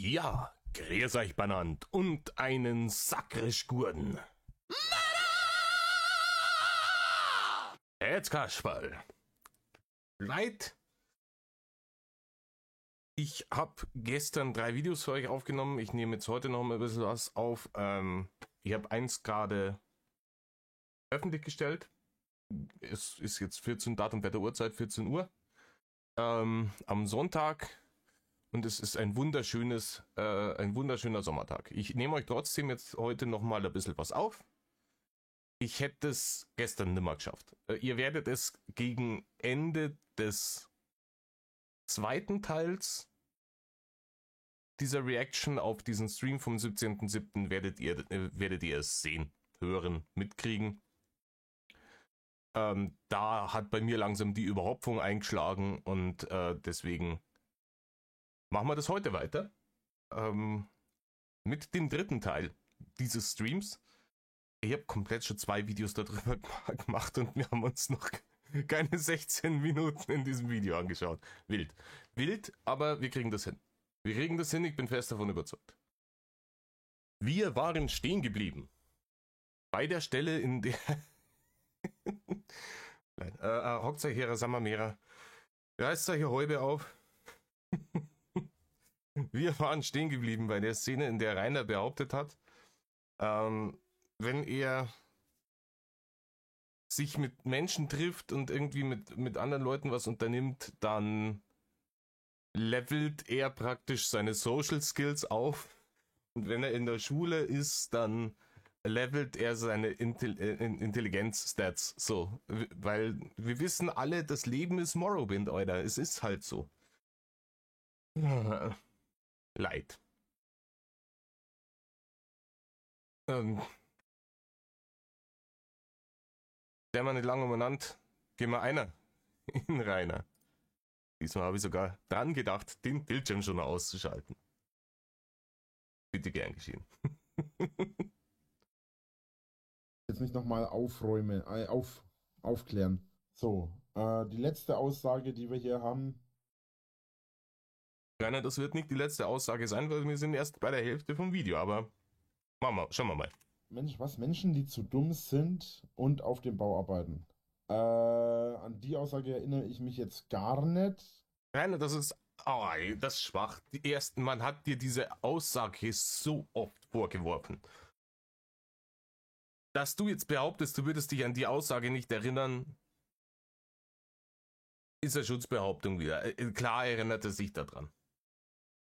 Ja, grüß euch benannt und einen sakrisch Gurden. Jetzt Kasperl. Leid, ich hab gestern 3 Videos für euch aufgenommen. Ich nehme jetzt heute noch mal ein bisschen was auf. Ich habe eins gerade öffentlich gestellt. Es ist jetzt 14 Datum bei der Uhrzeit, 14 Uhr. Am Sonntag. Und es ist ein wunderschöner Sommertag. Ich nehme euch trotzdem jetzt heute noch mal ein bisschen was auf. Ich hätte es gestern nimmer geschafft. Ihr werdet es gegen Ende des zweiten Teils dieser Reaction auf diesen Stream vom 17.07. werdet ihr es sehen, hören, mitkriegen. Da hat bei mir langsam die Überhopfung eingeschlagen und deswegen machen wir das heute weiter. Mit dem dritten Teil dieses Streams. Ich habe komplett schon 2 Videos darüber gemacht und wir haben uns noch keine 16 Minuten in diesem Video angeschaut. Wild. Wild, aber wir kriegen das hin. Wir kriegen das hin, ich bin fest davon überzeugt. Wir waren stehen geblieben. Bei der Stelle, in der... Hockt euch hier, Sammermehrer. Reißt euch hier Häube auf. Wir waren stehen geblieben bei der Szene, in der Rainer behauptet hat, wenn er sich mit Menschen trifft und irgendwie mit anderen Leuten was unternimmt, dann levelt er praktisch seine Social Skills auf. Und wenn er in der Schule ist, dann levelt er seine Intelligenz-Stats. So, weil wir wissen alle, das Leben ist Morrowind, Alter. Es ist halt so. Leid. Der man nicht lange umeinander, gehen wir einer in Rainer. Diesmal habe ich sogar dran gedacht, den Bildschirm schon auszuschalten. Bitte gern geschehen. Jetzt nicht nochmal aufklären. So, die letzte Aussage, die wir hier haben. Rainer, das wird nicht die letzte Aussage sein, weil wir sind erst bei der Hälfte vom Video, aber schauen wir mal. Menschen, die zu dumm sind und auf dem Bau arbeiten. An die Aussage erinnere ich mich jetzt gar nicht. Rainer, das ist schwach. Man hat dir diese Aussage so oft vorgeworfen. Dass du jetzt behauptest, du würdest dich an die Aussage nicht erinnern, ist eine Schutzbehauptung wieder. Klar erinnert er sich daran.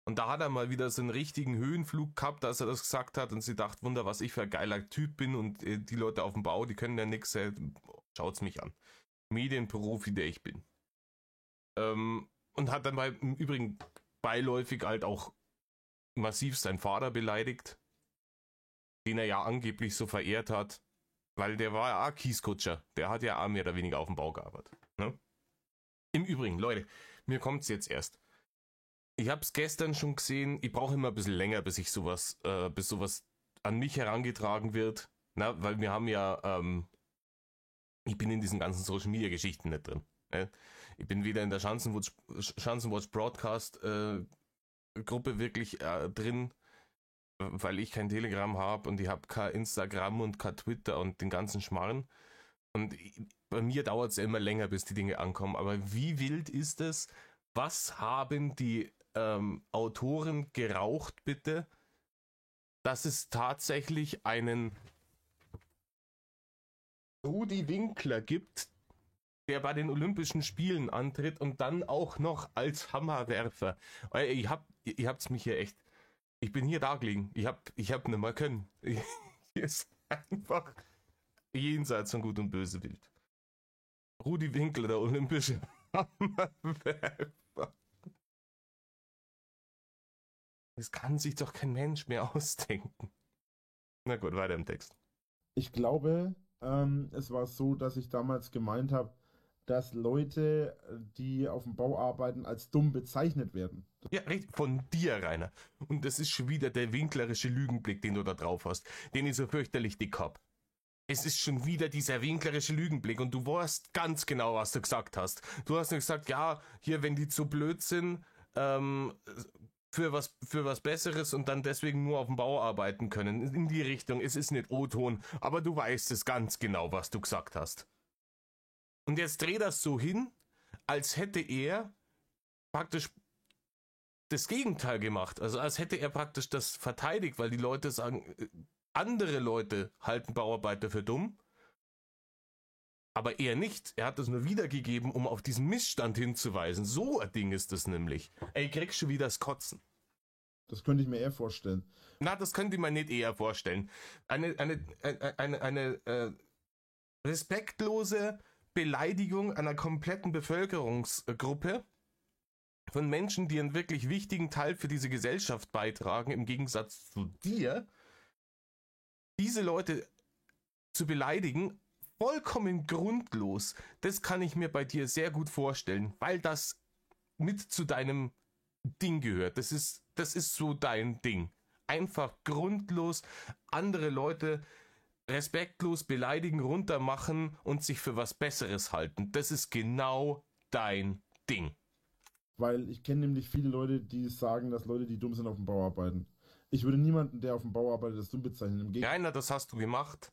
Und da hat er mal wieder so einen richtigen Höhenflug gehabt, als er das gesagt hat und sie dachte, Wunder, was ich für ein geiler Typ bin und die Leute auf dem Bau, die können ja nix, schaut's mich an. Medienprofi, der ich bin. Und hat dann im Übrigen beiläufig halt auch massiv seinen Vater beleidigt, den er ja angeblich so verehrt hat, weil der war ja auch Kieskutscher, der hat ja auch mehr oder weniger auf dem Bau gearbeitet. Ne? Im Übrigen, Leute, mir kommt's jetzt erst. Ich hab's gestern schon gesehen, ich brauche immer ein bisschen länger, bis sowas an mich herangetragen wird. Na, weil wir haben ja, ich bin in diesen ganzen Social Media Geschichten nicht drin. Ne? Ich bin weder in der Schanzenwatch Broadcast Gruppe wirklich drin, weil ich kein Telegram habe und ich habe kein Instagram und kein Twitter und den ganzen Schmarrn. Und bei mir dauert es ja immer länger, bis die Dinge ankommen. Aber wie wild ist es? Was haben die Autoren geraucht, bitte, dass es tatsächlich einen Rudi Winkler gibt, der bei den Olympischen Spielen antritt und dann auch noch als Hammerwerfer. Ihr habt's mich hier echt. Ich bin hier da gelegen. Ich hab nicht mehr können. Hier ist einfach jenseits von Gut und Böse wild. Rudi Winkler, der olympische Hammerwerfer. Das kann sich doch kein Mensch mehr ausdenken. Na gut, weiter im Text. Ich glaube, es war so, dass ich damals gemeint habe, dass Leute, die auf dem Bau arbeiten, als dumm bezeichnet werden. Ja, richtig, von dir, Rainer. Und das ist schon wieder der winklerische Lügenblick, den du da drauf hast, den ich so fürchterlich dick hab. Es ist schon wieder dieser winklerische Lügenblick und du weißt ganz genau, was du gesagt hast. Du hast gesagt, ja, hier, wenn die zu blöd sind, für was Besseres und dann deswegen nur auf dem Bau arbeiten können. In die Richtung, es ist nicht O-Ton, aber du weißt es ganz genau, was du gesagt hast. Und jetzt dreh das so hin, als hätte er praktisch das Gegenteil gemacht. Also als hätte er praktisch das verteidigt, weil die Leute sagen, andere Leute halten Bauarbeiter für dumm, aber er nicht. Er hat das nur wiedergegeben, um auf diesen Missstand hinzuweisen. So ein Ding ist das nämlich. Ey, kriegst du wieder das Kotzen. Das könnte ich mir eher vorstellen. Na, das könnte man nicht eher vorstellen. Eine respektlose Beleidigung einer kompletten Bevölkerungsgruppe von Menschen, die einen wirklich wichtigen Teil für diese Gesellschaft beitragen, im Gegensatz zu dir, diese Leute zu beleidigen, vollkommen grundlos, das kann ich mir bei dir sehr gut vorstellen, weil das mit zu deinem Ding gehört. Das ist so dein Ding. Einfach grundlos andere Leute respektlos beleidigen, runtermachen und sich für was Besseres halten. Das ist genau dein Ding. Weil ich kenne nämlich viele Leute, die sagen, dass Leute, die dumm sind, auf dem Bau arbeiten. Ich würde niemanden, der auf dem Bau arbeitet, als dumm bezeichnen. Im Rainer, das hast du gemacht.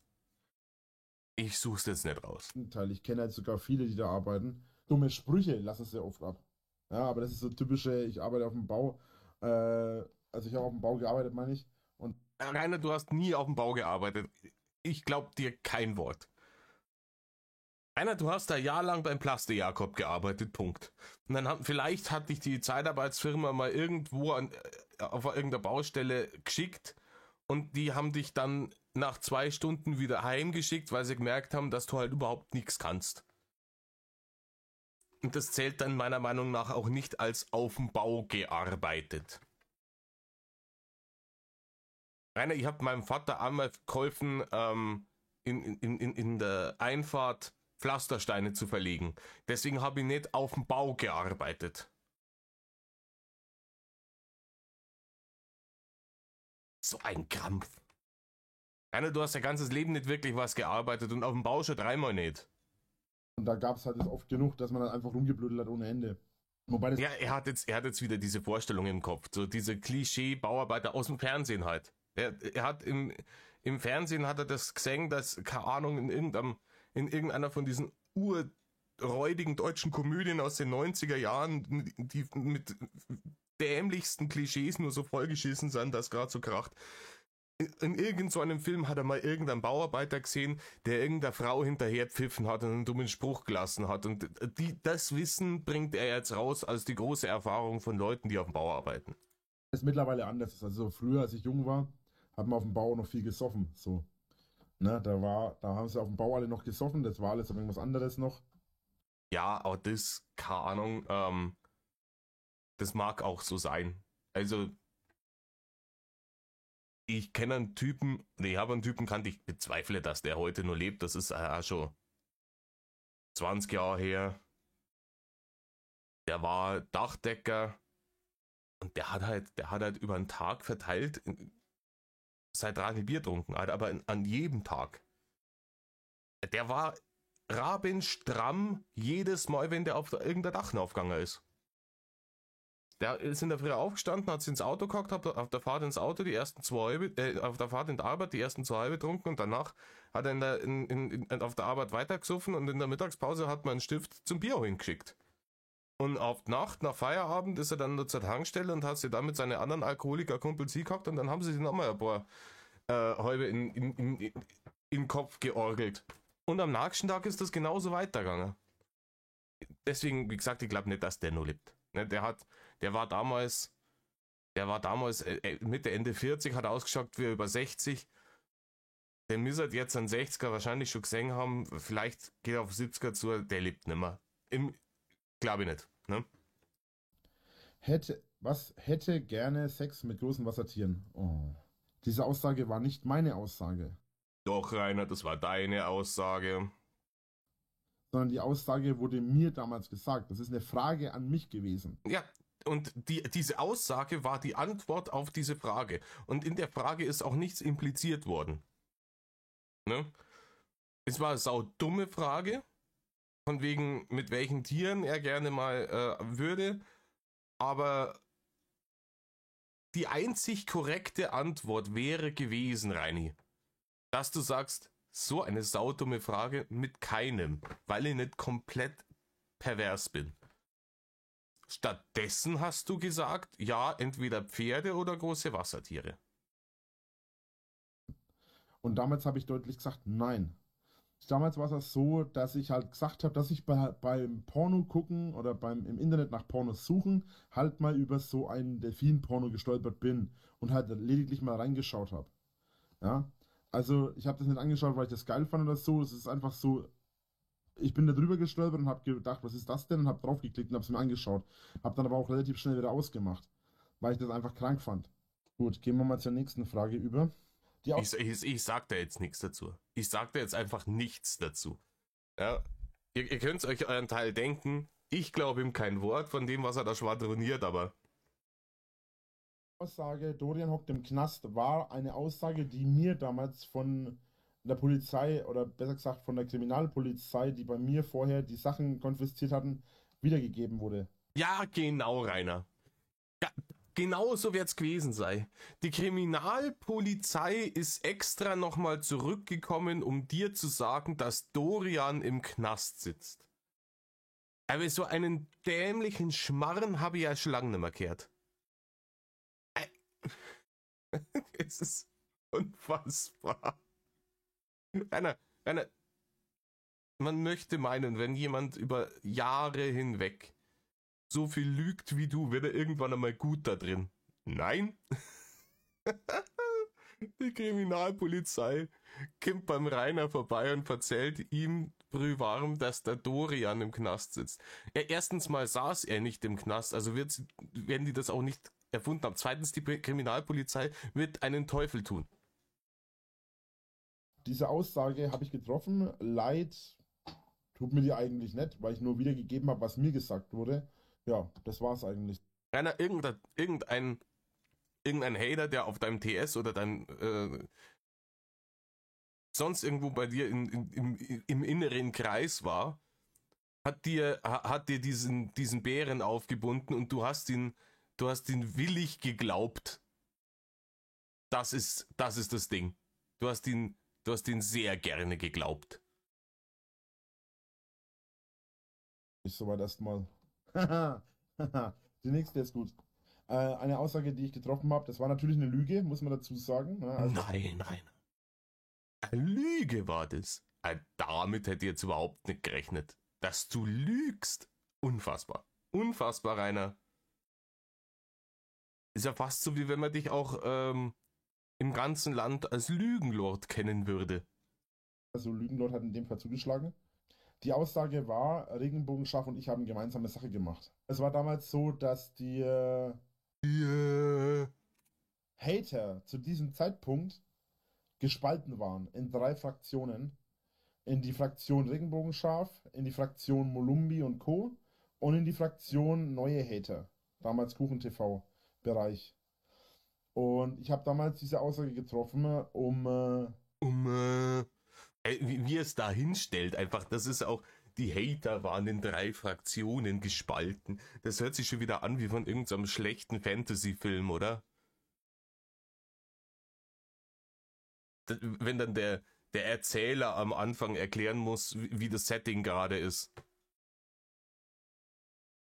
Ich such's jetzt nicht raus. Gegenteil, ich kenne halt sogar viele, die da arbeiten. Dumme Sprüche lassen sehr oft ab. Ja, aber das ist so typische, ich arbeite auf dem Bau. Also ich habe auf dem Bau gearbeitet, meine ich. Und Rainer, du hast nie auf dem Bau gearbeitet. Ich glaub dir kein Wort. Rainer, du hast da jahrelang beim Plaste Jakob gearbeitet, Punkt. Und dann vielleicht hat dich die Zeitarbeitsfirma mal irgendwo auf irgendeiner Baustelle geschickt und die haben dich dann nach 2 Stunden wieder heimgeschickt, weil sie gemerkt haben, dass du halt überhaupt nichts kannst. Und das zählt dann meiner Meinung nach auch nicht als auf dem Bau gearbeitet. Rainer, ich habe meinem Vater einmal geholfen, in der Einfahrt Pflastersteine zu verlegen. Deswegen habe ich nicht auf dem Bau gearbeitet. So ein Krampf. Rainer, du hast dein ganzes Leben nicht wirklich was gearbeitet und auf dem Bau schon 3-mal nicht. Und da gab es halt das oft genug, dass man dann einfach rumgeblödelt hat ohne Ende. Wobei das Ja, er hat jetzt wieder diese Vorstellung im Kopf. So diese Klischee-Bauarbeiter aus dem Fernsehen halt. Er hat im Fernsehen hat er das gesehen, dass, keine Ahnung, in irgendeiner von diesen urräudigen deutschen Komödien aus den 90er Jahren, die mit dämlichsten Klischees nur so vollgeschissen sind, dass gerade so kracht. In irgend so einem Film hat er mal irgendeinen Bauarbeiter gesehen, der irgendeiner Frau hinterher pfiffen hat und einen dummen Spruch gelassen hat. Und das Wissen bringt er jetzt raus als die große Erfahrung von Leuten, die auf dem Bau arbeiten. ist mittlerweile anders. Also früher, als ich jung war, hat man auf dem Bau noch viel gesoffen. So. Ne, da haben sie auf dem Bau alle noch gesoffen, das war alles irgendwas anderes noch. Ja, aber das, keine Ahnung, das mag auch so sein. Also, ich kenne einen Typen, ich habe einen Typen kannt, ich bezweifle, dass der heute nur lebt, das ist schon 20 Jahre her. Der war Dachdecker und der hat halt über den Tag verteilt seit Radl Bier getrunken, aber an jedem Tag. Der war rabenstramm jedes Mal, wenn der auf irgendein Dach aufgegangen ist. Der ist in der Früh aufgestanden, hat sich ins Auto gehockt, hat auf der Fahrt ins Auto auf der Fahrt in der Arbeit die ersten 2 halbe getrunken und danach hat er auf der Arbeit weitergesoffen und in der Mittagspause hat man einen Stift zum Bier hingeschickt. Und auf die Nacht, nach Feierabend, ist er dann nur zur Tankstelle und hat sich dann mit seinen anderen Alkoholiker-Kumpels hingehockt und dann haben sie sich nochmal ein paar halbe in den Kopf georgelt. Und am nächsten Tag ist das genauso weitergegangen. Deswegen, wie gesagt, ich glaube nicht, dass der nur lebt. Der war damals Mitte, Ende 40, hat ausgeschaut wie über 60. Den müsste jetzt an 60er wahrscheinlich schon gesehen haben. Vielleicht geht er auf 70er zu, der lebt nicht mehr. Glaube ich nicht. Ne? Hätte gerne Sex mit großen Wassertieren. Oh. Diese Aussage war nicht meine Aussage. Doch, Rainer, das war deine Aussage. Sondern die Aussage wurde mir damals gesagt. Das ist eine Frage an mich gewesen. Ja, und diese Aussage war die Antwort auf diese Frage. Und in der Frage ist auch nichts impliziert worden. Ne? Es war eine saudumme Frage, von wegen, mit welchen Tieren er gerne mal würde, aber die einzig korrekte Antwort wäre gewesen, Reini, dass du sagst, so eine saudumme Frage mit keinem, weil ich nicht komplett pervers bin. Stattdessen hast du gesagt, ja, entweder Pferde oder große Wassertiere. Und damals habe ich deutlich gesagt, nein. Damals war es so, dass ich halt gesagt habe, dass ich beim Porno gucken oder im Internet nach Pornos suchen halt mal über so einen Delfin-Porno gestolpert bin und halt lediglich mal reingeschaut habe. Ja, also ich habe das nicht angeschaut, weil ich das geil fand oder so. Es ist einfach so, ich bin da drüber gestolpert und habe gedacht, was ist das denn? Und habe draufgeklickt und habe es mir angeschaut. Habe dann aber auch relativ schnell wieder ausgemacht, weil ich das einfach krank fand. Gut, gehen wir mal zur nächsten Frage über. Ich sag da jetzt nichts dazu. Ich sag da jetzt einfach nichts dazu. Ja, ihr könnt euch euren Teil denken. Ich glaube ihm kein Wort von dem, was er da schwadroniert, aber... Aussage, Dorian hockt im Knast, war eine Aussage, die mir damals von der Polizei oder besser gesagt von der Kriminalpolizei, die bei mir vorher die Sachen konfisziert hatten, wiedergegeben wurde. Ja, genau, Rainer. Ja, genau so wird's gewesen sein. Die Kriminalpolizei ist extra nochmal zurückgekommen, um dir zu sagen, dass Dorian im Knast sitzt. Aber so einen dämlichen Schmarren habe ich ja schon lange nicht mehr gehört. Es ist unfassbar. Rainer, man möchte meinen, wenn jemand über Jahre hinweg so viel lügt wie du, wird er irgendwann einmal gut da drin. Nein. Die Kriminalpolizei kommt beim Rainer vorbei und erzählt ihm brühwarm, dass der Dorian im Knast sitzt. Erstens mal saß er nicht im Knast, also werden die das auch nicht erfunden haben. Zweitens, die Kriminalpolizei wird einen Teufel tun. Diese Aussage habe ich getroffen. Leid tut mir die eigentlich nicht, weil ich nur wiedergegeben habe, was mir gesagt wurde. Ja, das war's eigentlich. Rainer, irgendein Hater, der auf deinem TS oder dein sonst irgendwo bei dir im inneren Kreis war, hat dir diesen Bären aufgebunden und du hast ihn willig geglaubt. Das ist das Ding. Du hast ihn sehr gerne geglaubt. Ich soweit erstmal. Die nächste ist gut. Eine Aussage, die ich getroffen habe, das war natürlich eine Lüge, muss man dazu sagen. Ne? Also, Nein. Eine Lüge war das. Damit hätte ich jetzt überhaupt nicht gerechnet. Dass du lügst. Unfassbar. Unfassbar, Rainer. Ist ja fast so, wie wenn man dich auch im ganzen Land als Lügenlord kennen würde. also Lügenlord hat in dem Fall zugeschlagen. Die Aussage war, Regenbogenschaf und ich haben gemeinsame Sache gemacht. Es war damals so, dass die Hater zu diesem Zeitpunkt gespalten waren in 3 Fraktionen. In die Fraktion Regenbogenschaf, in die Fraktion Molumbi und Co. und in die Fraktion Neue Hater, damals KuchenTV-Bereich. Und ich habe damals diese Aussage getroffen, wie es da hinstellt, einfach, das ist auch, die Hater waren in 3 Fraktionen gespalten. Das hört sich schon wieder an wie von irgendeinem schlechten Fantasy-Film, oder? Wenn dann der Erzähler am Anfang erklären muss, wie das Setting gerade ist.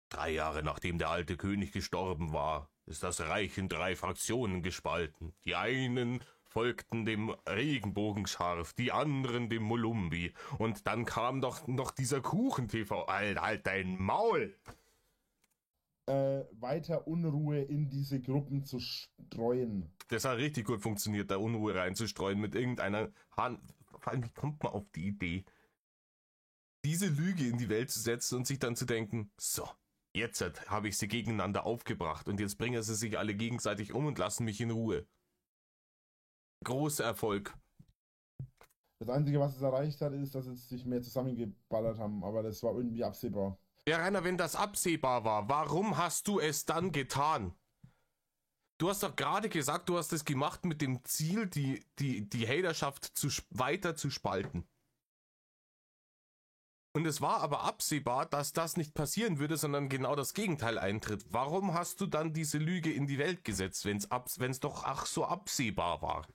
3 Jahre nachdem der alte König gestorben war, ist das Reich in 3 Fraktionen gespalten. Die einen folgten dem Regenbogenscharf, die anderen dem Molumbi. Und dann kam doch noch dieser KuchenTV. Halt dein Maul! weiter Unruhe in diese Gruppen zu streuen. Das hat richtig gut funktioniert, da Unruhe reinzustreuen mit irgendeiner Hand. Vor allem, wie kommt man auf die Idee, diese Lüge in die Welt zu setzen und sich dann zu denken, so, jetzt habe ich sie gegeneinander aufgebracht und jetzt bringen sie sich alle gegenseitig um und lassen mich in Ruhe. Großer Erfolg. Das Einzige, was es erreicht hat, ist, dass sie sich mehr zusammengeballert haben, aber das war irgendwie absehbar. Ja, Rainer, wenn das absehbar war, warum hast du es dann getan? Du hast doch gerade gesagt, du hast es gemacht mit dem Ziel, die Haterschaft weiter zu spalten. Und es war aber absehbar, dass das nicht passieren würde, sondern genau das Gegenteil eintritt. Warum hast du dann diese Lüge in die Welt gesetzt, wenn es doch ach so absehbar war?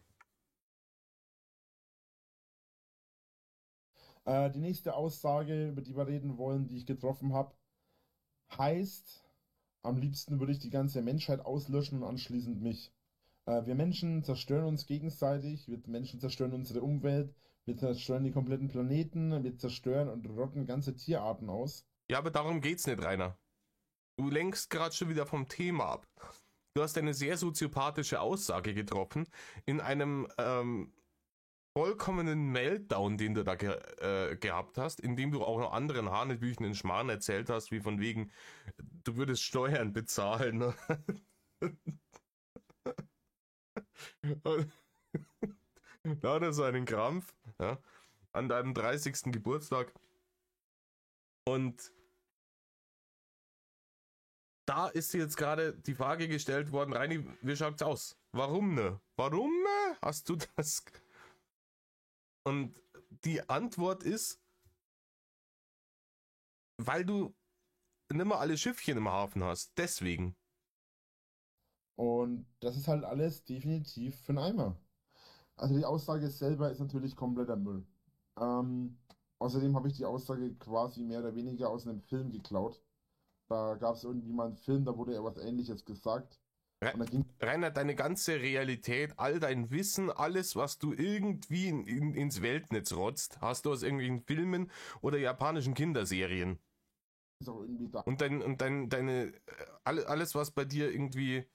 Die nächste Aussage, über die wir reden wollen, die ich getroffen habe, heißt, am liebsten würde ich die ganze Menschheit auslöschen und anschließend mich. Wir Menschen zerstören uns gegenseitig, wir Menschen zerstören unsere Umwelt, wir zerstören die kompletten Planeten, wir zerstören und rotten ganze Tierarten aus. Ja, aber darum geht's nicht, Rainer. Du lenkst gerade schon wieder vom Thema ab. Du hast eine sehr soziopathische Aussage getroffen in einem vollkommenen Meltdown, den du da gehabt hast, indem du auch noch anderen hanebüchenden Schmarrn erzählt hast, wie von wegen, du würdest Steuern bezahlen. Ne? Lauter so einen Krampf, ja, an deinem 30. Geburtstag. Und da ist dir jetzt gerade die Frage gestellt worden, Reini, wie schaut's aus? Warum ne? Warum ne? Hast du das? Und die Antwort ist, weil du nimmer alle Schiffchen im Hafen hast. Deswegen. Und das ist halt alles definitiv für einen Eimer. Also die Aussage selber ist natürlich kompletter Müll. Außerdem habe ich die Aussage quasi mehr oder weniger aus einem Film geklaut. Da gab es irgendwie mal einen Film, da wurde ja was Ähnliches gesagt. Und da ging Rainer, deine ganze Realität, all dein Wissen, alles, was du irgendwie ins Weltnetz rotzt, hast du aus irgendwelchen Filmen oder japanischen Kinderserien. es auch irgendwie da. Und alles, was bei dir irgendwie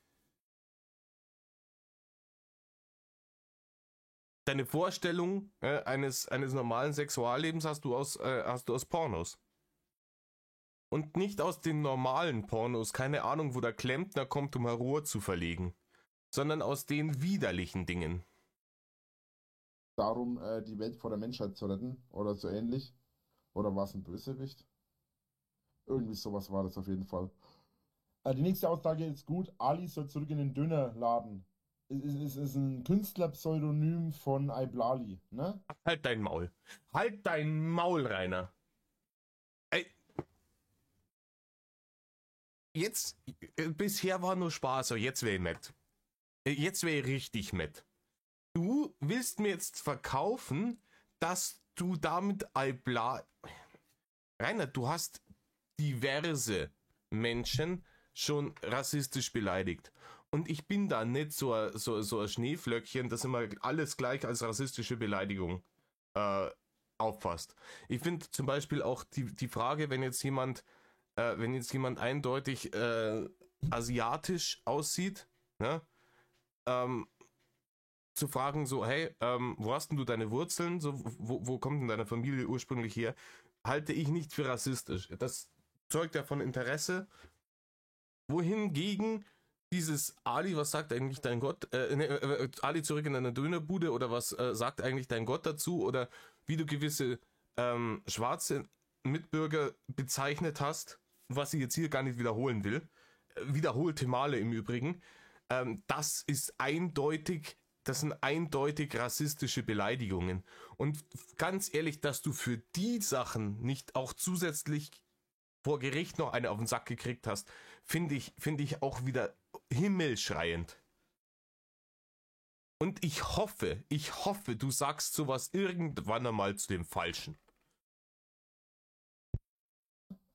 deine Vorstellung eines normalen Sexuallebens hast du aus Pornos. Und nicht aus den normalen Pornos, keine Ahnung, wo der Klempner kommt, um ein Rohr zu verlegen, sondern aus den widerlichen Dingen. Darum, die Welt vor der Menschheit zu retten oder so ähnlich. Oder war es ein Bösewicht? Irgendwie sowas war das auf jeden Fall. Die nächste Aussage ist gut. Ali soll zurück in den Dönerladen. Es ist ein Künstlerpseudonym von Iblali, ne? Halt dein Maul. Halt dein Maul, Rainer. Ey. Jetzt, bisher war nur Spaß, aber jetzt wäre ich mit. Jetzt wäre ich richtig mit. Du willst mir jetzt verkaufen, dass du damit Rainer, du hast diverse Menschen schon rassistisch beleidigt. Und ich bin da nicht so ein Schneeflöckchen, das immer alles gleich als rassistische Beleidigung auffasst. Ich finde zum Beispiel auch die Frage, wenn jetzt jemand eindeutig asiatisch aussieht, ne? Zu fragen so, hey, wo hast denn du deine Wurzeln? So, wo kommt denn deine Familie ursprünglich her? Halte ich nicht für rassistisch. Das zeugt ja von Interesse. Wohingegen dieses Ali, was sagt eigentlich dein Gott? Ali zurück in deine Dönerbude oder was sagt eigentlich dein Gott dazu? Oder wie du gewisse schwarze Mitbürger bezeichnet hast, was ich jetzt hier gar nicht wiederholen will. Wiederholte Male im Übrigen. Das sind eindeutig rassistische Beleidigungen. Und ganz ehrlich, dass du für die Sachen nicht auch zusätzlich vor Gericht noch eine auf den Sack gekriegt hast, finde ich auch wieder himmelschreiend. Und ich hoffe, du sagst sowas irgendwann einmal zu dem Falschen.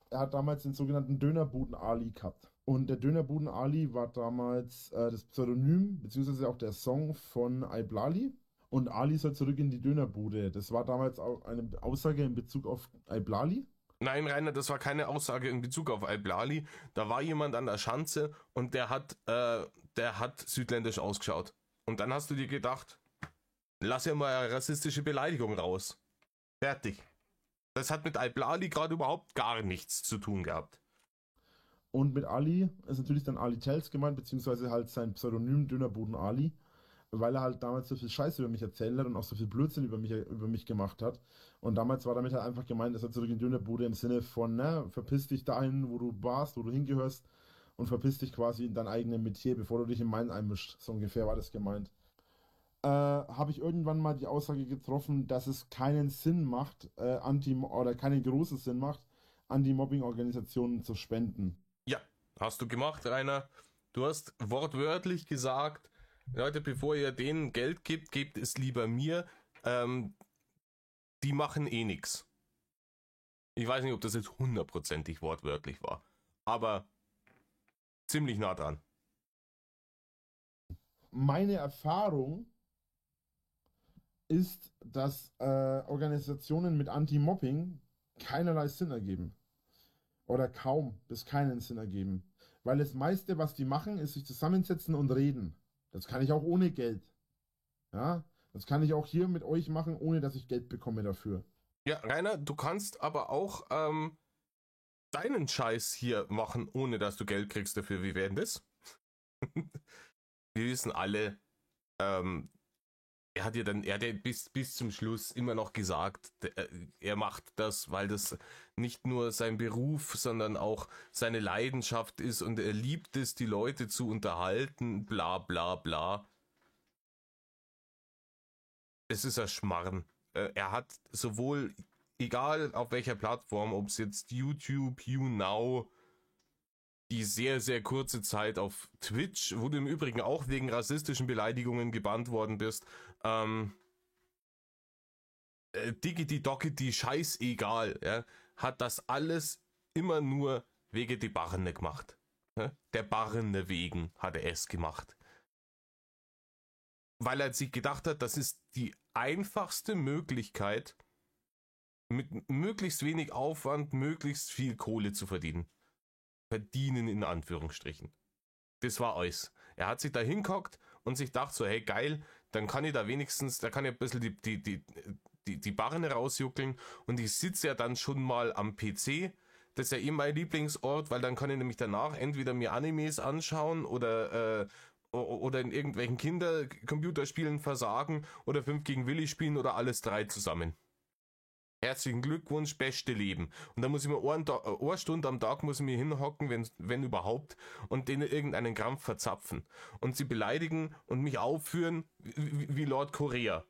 Er hat damals den sogenannten Dönerbuden-Ali gehabt. Und der Dönerbuden-Ali war damals das Pseudonym, beziehungsweise auch der Song von Iblali. Und Ali soll zurück in die Dönerbude. Das war damals auch eine Aussage in Bezug auf Iblali. Nein, Rainer, das war keine Aussage in Bezug auf Iblali. Da war jemand an der Schanze und der hat südländisch ausgeschaut. Und dann hast du dir gedacht, lass ja mal eine rassistische Beleidigung raus. Fertig. Das hat mit Iblali gerade überhaupt gar nichts zu tun gehabt. Und mit Ali ist natürlich dann Ali Tells gemeint, beziehungsweise halt sein Pseudonym Dönerbuden Ali, weil er halt damals so viel Scheiße über mich erzählt hat und auch so viel Blödsinn über mich gemacht hat. Und damals war damit halt einfach gemeint, dass er zurück in die Dönerbude im Sinne von, ne, verpiss dich dahin, wo du warst, wo du hingehörst und verpiss dich quasi in dein eigenes Metier, bevor du dich in meinen einmischst. So ungefähr war das gemeint. habe ich irgendwann mal die Aussage getroffen, dass es keinen Sinn macht, oder keinen großen Sinn macht, Anti-Mobbing-Organisationen zu spenden. Ja, hast du gemacht, Rainer. Du hast wortwörtlich gesagt, Leute, bevor ihr denen Geld gibt, gebt es lieber mir. Ähm, Die machen eh nix. Ich weiß nicht, ob das jetzt hundertprozentig wortwörtlich war, aber ziemlich nah dran. Meine Erfahrung ist, dass Organisationen mit Anti-Mobbing keinerlei Sinn ergeben. Oder kaum bis keinen Sinn ergeben. Weil das meiste, was die machen, ist sich zusammensetzen und reden. Das kann ich auch ohne Geld. Ja, das kann ich auch hier mit euch machen, ohne dass ich Geld bekomme dafür. Ja, Rainer, du kannst aber auch deinen Scheiß hier machen, ohne dass du Geld kriegst dafür. Wie wäre denn das? Wir wissen alle, ähm, er hat ja bis zum Schluss immer noch gesagt, er macht das, weil das nicht nur sein Beruf, sondern auch seine Leidenschaft ist und er liebt es, die Leute zu unterhalten, bla bla bla. Es ist ein Schmarrn. Er hat sowohl, egal auf welcher Plattform, ob es jetzt YouTube, YouNow, die sehr, sehr kurze Zeit auf Twitch, wo du im Übrigen auch wegen rassistischen Beleidigungen gebannt worden bist, Diggity Doggity, scheißegal, ja, hat das alles immer nur wegen die Barne gemacht. Ja? Der Barne wegen hat er es gemacht. Weil er sich gedacht hat, das ist die einfachste Möglichkeit, mit möglichst wenig Aufwand möglichst viel Kohle zu verdienen. Verdienen in Anführungsstrichen. Das war alles. Er hat sich da hingehockt und sich gedacht so, hey geil, dann kann ich da wenigstens, da kann ich ein bisschen die Barren rausjuckeln und ich sitze ja dann schon mal am PC. Das ist ja eh mein Lieblingsort, weil dann kann ich nämlich danach entweder mir Animes anschauen oder in irgendwelchen Kindercomputerspielen versagen oder 5 gegen Willi spielen oder alles drei zusammen. Herzlichen Glückwunsch, beste Leben. Und da muss ich mir eine Stunde am Tag muss ich mir hinhocken, wenn überhaupt, und denen irgendeinen Krampf verzapfen. Und sie beleidigen und mich aufführen wie Lord Korea.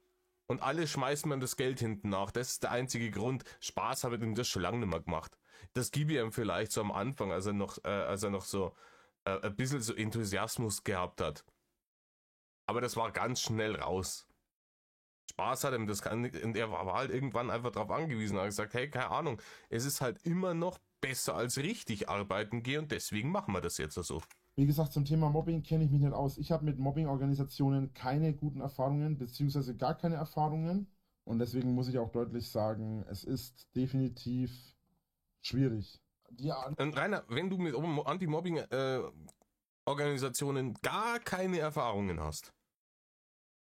Und alle schmeißen mir das Geld hinten nach. Das ist der einzige Grund. Spaß habe ich ihm das schon lange nicht mehr gemacht. Das gebe ich ihm vielleicht so am Anfang, als er noch so ein bisschen so Enthusiasmus gehabt hat. Aber das war ganz schnell raus. Spaß hat ihm das kann und er war halt irgendwann einfach darauf angewiesen. Er hat gesagt, hey, keine Ahnung, es ist halt immer noch besser als richtig arbeiten gehen und deswegen machen wir das jetzt so. Wie gesagt, zum Thema Mobbing kenne ich mich nicht aus. Ich habe mit Mobbing-Organisationen keine guten Erfahrungen, beziehungsweise gar keine Erfahrungen. Und deswegen muss ich auch deutlich sagen, es ist definitiv schwierig. Und Rainer, wenn du mit Anti-Mobbing-Organisationen gar keine Erfahrungen hast,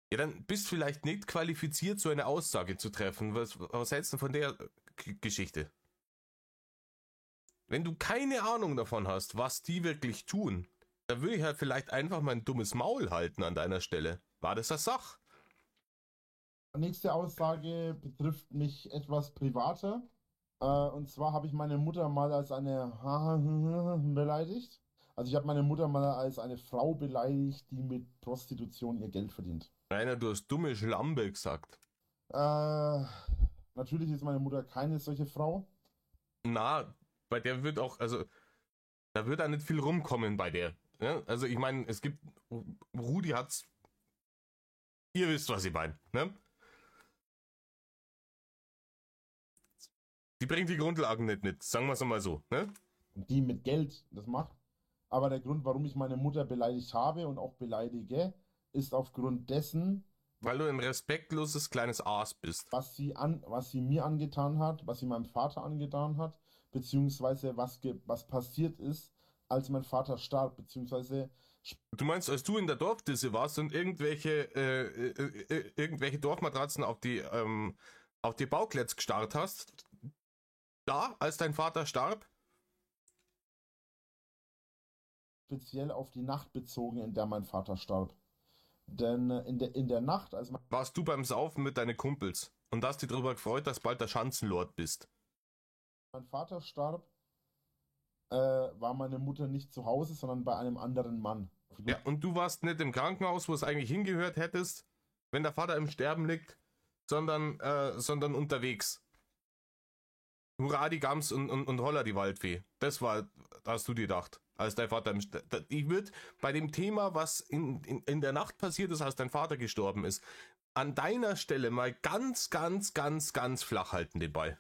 ja, dann bist du vielleicht nicht qualifiziert, so eine Aussage zu treffen. Was hältst du von der Geschichte? Wenn du keine Ahnung davon hast, was die wirklich tun, dann würde ich halt vielleicht einfach mein dummes Maul halten an deiner Stelle. War das das Sach? Nächste Aussage betrifft mich etwas privater. Und zwar habe ich meine Mutter mal als eine beleidigt. Also ich habe meine Mutter mal als eine Frau beleidigt, die mit Prostitution ihr Geld verdient. Rainer, du hast dumme Schlampe gesagt. Natürlich ist meine Mutter keine solche Frau. Na, bei der wird auch, also, da wird da nicht viel rumkommen bei der. Ja? Also ich meine, es gibt, Rudi hat's, ihr wisst, was ich meine, ne? Die bringt die Grundlagen nicht mit, sagen wir es mal so, ne? Die mit Geld das macht. Aber der Grund, warum ich meine Mutter beleidigt habe und auch beleidige, ist aufgrund dessen, Weil du ein respektloses kleines Aas bist. was sie mir angetan hat, was sie meinem Vater angetan hat, beziehungsweise was passiert ist, als mein Vater starb, beziehungsweise Du meinst, als du in der Dorfdisse warst und irgendwelche Dorfmatratzen auf die Bauklötze gestarrt hast, da, als dein Vater starb? speziell auf die Nacht bezogen, in der mein Vater starb. Denn in der Nacht, als Warst du beim Saufen mit deinen Kumpels und hast dich darüber gefreut, dass bald der Schanzenlord bist. mein Vater starb, war meine Mutter nicht zu Hause, sondern bei einem anderen Mann. Ja, und du warst nicht im Krankenhaus, wo es eigentlich hingehört hättest, wenn der Vater im Sterben liegt, sondern unterwegs. Hurra die Gams und Holla die Waldfee. Das hast du dir gedacht, als dein Vater ich würde bei dem Thema, was in der Nacht passiert ist, als dein Vater gestorben ist, an deiner Stelle mal ganz, ganz, ganz, ganz flach halten den Ball.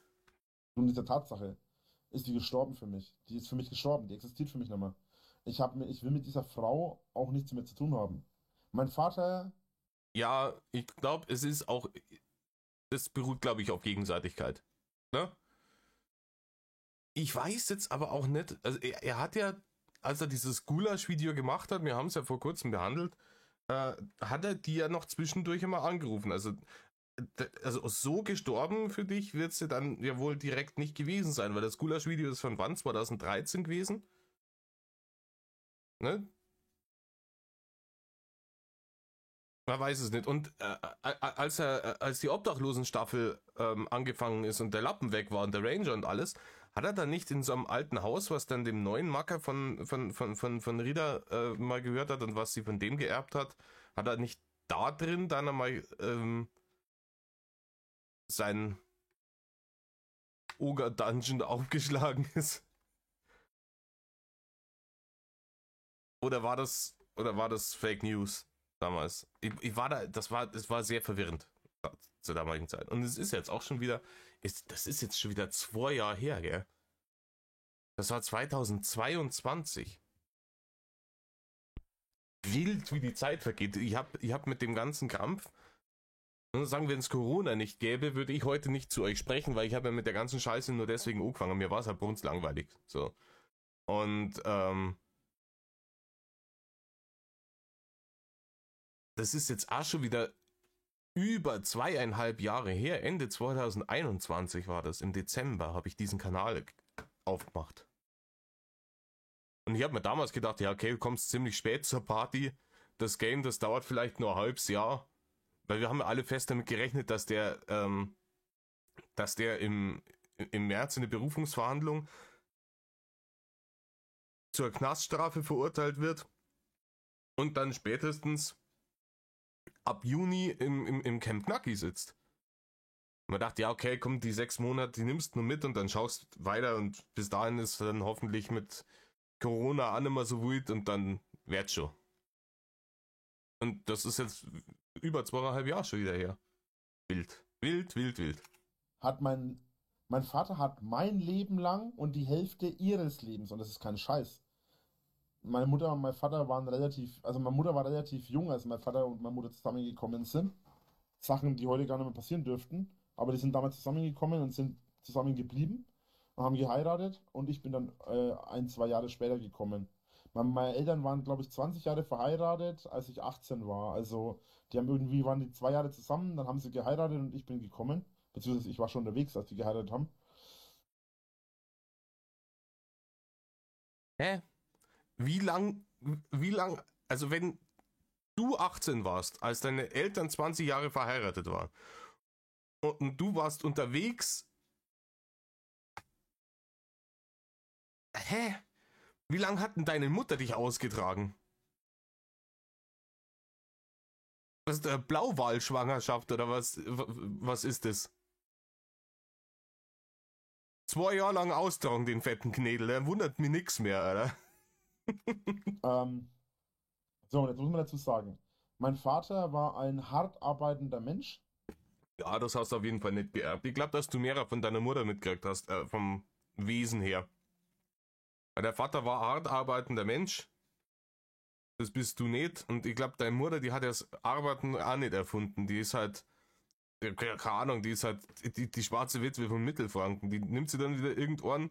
Und diese Tatsache ist die gestorben für mich. Die ist für mich gestorben. Die existiert für mich nicht mehr. Ich will mit dieser Frau auch nichts mehr zu tun haben. Mein Vater. Ja, ich glaube, das beruht, glaube ich, auf Gegenseitigkeit. Ne? Ich weiß jetzt aber auch nicht, also er hat ja, als er dieses Gulasch-Video gemacht hat, wir haben es ja vor kurzem behandelt, hat er die ja noch zwischendurch immer angerufen. Also so gestorben für dich wird sie dann ja wohl direkt nicht gewesen sein, weil das Gulasch-Video ist von wann? 2013 gewesen? Ne? Man weiß es nicht. Und als die Obdachlosenstaffel angefangen ist und der Lappen weg war und der Ranger und alles, hat er dann nicht in so einem alten Haus, was dann dem neuen Macker von Rita mal gehört hat und was sie von dem geerbt hat er nicht da drin dann einmal sein Ogre-Dungeon aufgeschlagen ist? Oder war das Fake News damals? Ich war da, das war sehr verwirrend zur damaligen Zeit. Und es ist jetzt auch schon wieder, das ist jetzt schon wieder 2 Jahre her, gell? Das war 2022. Wild, wie die Zeit vergeht. Ich hab mit dem ganzen Krampf, sagen, wenn es Corona nicht gäbe, würde ich heute nicht zu euch sprechen, weil ich habe ja mit der ganzen Scheiße nur deswegen angefangen. Mir war es halt bei uns langweilig. So. Und das ist jetzt auch schon wieder über 2,5 Jahre her. Ende 2021 war das. Im Dezember habe ich diesen Kanal aufgemacht. Und ich habe mir damals gedacht, ja okay, du kommst ziemlich spät zur Party. Das Game, das dauert vielleicht nur ein halbes Jahr. Weil wir haben ja alle fest damit gerechnet, dass der im März in der Berufungsverhandlung zur Knaststrafe verurteilt wird und dann spätestens ab Juni im Camp Knucky sitzt. Man dachte, ja okay, komm, die 6 Monate, die nimmst du nur mit und dann schaust weiter und bis dahin ist dann hoffentlich mit Corona auch nicht mehr so wild und dann wird's schon. Und das ist jetzt über 2,5 Jahre schon wieder her. Wild. Wild, wild, wild. Mein Vater hat mein Leben lang und die Hälfte ihres Lebens, und das ist kein Scheiß. Meine Mutter und mein Vater waren meine Mutter war relativ jung, als mein Vater und meine Mutter zusammengekommen sind. Sachen, die heute gar nicht mehr passieren dürften, aber die sind damals zusammengekommen und sind zusammengeblieben und haben geheiratet und ich bin dann 1, 2 Jahre später gekommen. Meine Eltern waren, glaube ich, 20 Jahre verheiratet, als ich 18 war. Also waren die 2 Jahre zusammen, dann haben sie geheiratet und ich bin gekommen. Beziehungsweise ich war schon unterwegs, als die geheiratet haben. Hä? Wie lang, also wenn du 18 warst, als deine Eltern 20 Jahre verheiratet waren und du warst unterwegs, hä? Wie lange hat denn deine Mutter dich ausgetragen? Was ist der Blauwalschwangerschaft oder was ist das? 2 Jahre lang austragen, den fetten Knädel, der wundert mich nix mehr, oder? Ähm, so, und jetzt muss man dazu sagen, mein Vater war ein hart arbeitender Mensch. Ja, das hast du auf jeden Fall nicht geerbt. Ich glaube, dass du mehr von deiner Mutter mitgekriegt hast, vom Wesen her. Weil der Vater war ein hart arbeitender Mensch. Das bist du nicht. Und ich glaube, deine Mutter, die hat das Arbeiten auch nicht erfunden. Die ist halt, keine Ahnung, die ist halt die schwarze Witwe von Mittelfranken. Die nimmt sie dann wieder irgendwann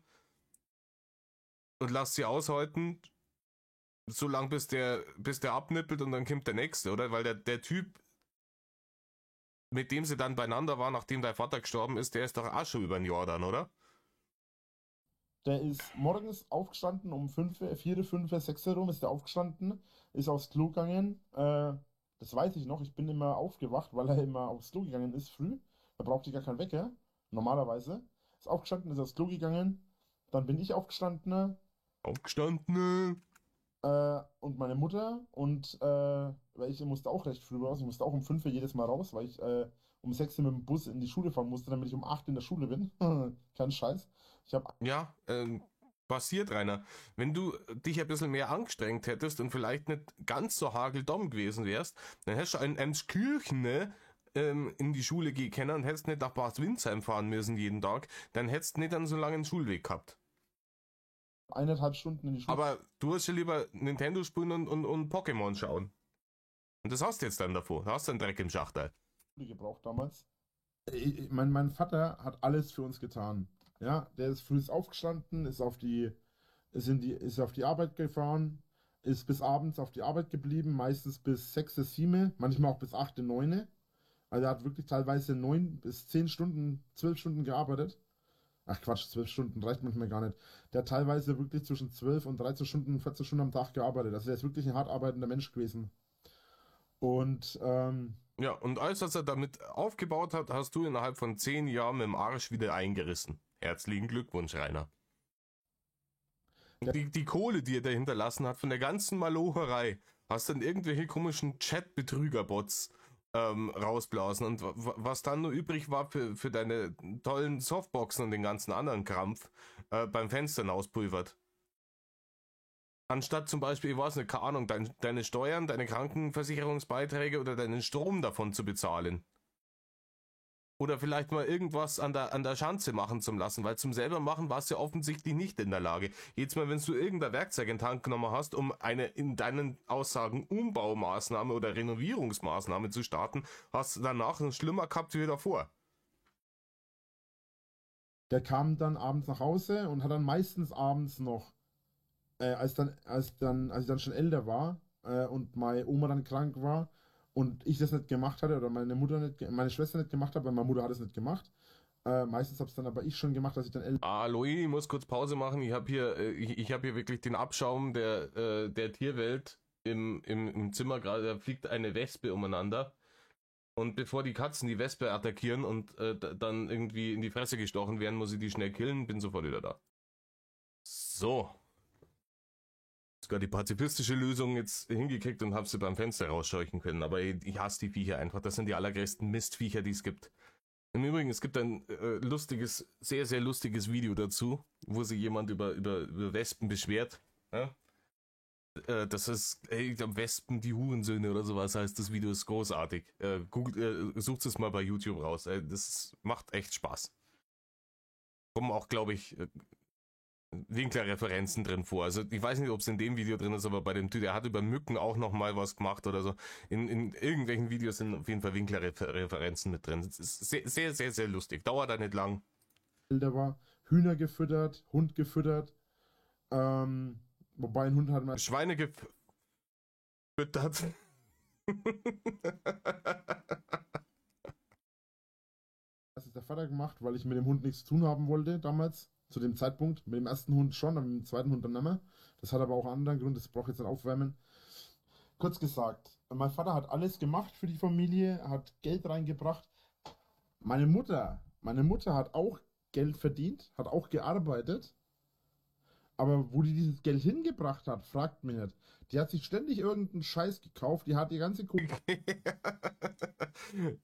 und lässt sie aushalten, so lang bis der abnippelt und dann kommt der nächste, oder? Weil der Typ, mit dem sie dann beieinander war, nachdem dein Vater gestorben ist, der ist doch auch schon über ein Jahr dann, oder? Der ist morgens aufgestanden um 5, 4, 5, 6 rum ist der aufgestanden, ist aufs Klo gegangen. Das weiß ich noch, ich bin immer aufgewacht, weil er immer aufs Klo gegangen ist früh. Da brauchte ich gar keinen Wecker, normalerweise. Ist aufgestanden, ist aufs Klo gegangen. Dann bin ich aufgestanden. Aufgestanden. und meine Mutter weil ich musste auch recht früh raus. Ich musste auch um 5 Uhr jedes Mal raus, weil ich um 6 Uhr mit dem Bus in die Schule fahren musste, damit ich um 8 Uhr in der Schule bin. Kein Scheiß. Ich habe Ja, passiert, Rainer. Wenn du dich ein bisschen mehr angestrengt hättest und vielleicht nicht ganz so hageldumm gewesen wärst, dann hättest du ein Emskirchen, ne, in die Schule gehen können und hättest nicht nach Bad Windsheim fahren müssen jeden Tag, dann hättest du nicht einen so langen Schulweg gehabt. 1,5 Stunden in die Schule Aber du hast ja lieber Nintendo spielen und Pokémon schauen. Und das hast du jetzt dann davor. Da hast du einen Dreck im Schachtel. gebraucht damals. Mein Vater hat alles für uns getan. Ja, der ist früh aufgestanden, ist auf die Arbeit gefahren, ist bis abends auf die Arbeit geblieben, meistens bis 6, 7, manchmal auch bis 8, 9. Also er hat wirklich teilweise 9 bis 10 Stunden, 12 Stunden gearbeitet. Ach Quatsch, 12 Stunden reicht manchmal gar nicht. Der hat teilweise wirklich zwischen 12 und 13 Stunden, 14 Stunden am Tag gearbeitet. Also der ist wirklich ein hart arbeitender Mensch gewesen. Und Ja, und alles, was er damit aufgebaut hat, hast du innerhalb von 10 Jahren mit dem Arsch wieder eingerissen. Herzlichen Glückwunsch, Rainer. der, Die Kohle, die er da hinterlassen hat, von der ganzen Malocherei, hast dann irgendwelche komischen Chat-Betrüger-Bots rausblasen. Und was dann nur übrig war für deine tollen Softboxen und den ganzen anderen Krampf, beim Fenster auspulvert. Anstatt zum Beispiel, ich weiß nicht, keine Ahnung, deine Steuern, deine Krankenversicherungsbeiträge oder deinen Strom davon zu bezahlen. Oder vielleicht mal irgendwas an der Schanze machen zu lassen, weil zum selber machen warst du ja offensichtlich nicht in der Lage. Jedes Mal, wenn du irgendein Werkzeug in den Hand genommen hast, um eine in deinen Aussagen Umbaumaßnahme oder Renovierungsmaßnahme zu starten, hast du danach einen schlimmer gehabt wie davor. der kam dann abends nach Hause und hat dann meistens abends noch, als ich dann schon älter war und meine Oma dann krank war und ich das nicht gemacht hatte oder meine Schwester nicht gemacht hat, weil meine Mutter hat es nicht gemacht. Meistens habe es dann aber ich schon gemacht, als ich dann älter Hallo, ich muss kurz Pause machen. Ich hab hier wirklich den Abschaum der Tierwelt im Zimmer gerade. Da fliegt eine Wespe umeinander. Und bevor die Katzen die Wespe attackieren und dann irgendwie in die Fresse gestochen werden, muss ich die schnell killen. Bin sofort wieder da. So. Sogar die pazifistische Lösung jetzt hingekriegt und hab sie beim Fenster rausscheuchen können. Aber ich hasse die Viecher einfach. Das sind die allergrößten Mistviecher, die es gibt. Im Übrigen, es gibt ein lustiges, sehr, sehr lustiges Video dazu, wo sich jemand über Wespen beschwert. Ja? Das ist, ich glaube, Wespen, die Hurensöhne oder sowas heißt. Das Video ist großartig. Sucht es mal bei YouTube raus. Das macht echt Spaß. Kommen auch, glaube ich, Winkler-Referenzen drin vor. Also ich weiß nicht, ob es in dem Video drin ist, aber bei dem Typ, der hat über Mücken auch nochmal was gemacht oder so. In irgendwelchen Videos sind auf jeden Fall Winkler-Referenzen mit drin. Das ist sehr, sehr, sehr, sehr lustig. Dauert da nicht lang. war. Hühner gefüttert, Hund gefüttert. Wobei ein Hund hat mal Schweine gefüttert. Das ist der Vater gemacht, weil ich mit dem Hund nichts zu tun haben wollte damals. Zu dem Zeitpunkt. Mit dem ersten Hund schon, aber mit dem zweiten Hund dann nicht mehr. Das hat aber auch einen anderen Grund, das brauche ich jetzt nicht aufwärmen. Kurz gesagt, mein Vater hat alles gemacht für die Familie, hat Geld reingebracht. Meine Mutter hat auch Geld verdient, hat auch gearbeitet. Aber wo die dieses Geld hingebracht hat, fragt mich nicht. Die hat sich ständig irgendeinen Scheiß gekauft, die hat die ganze Kohle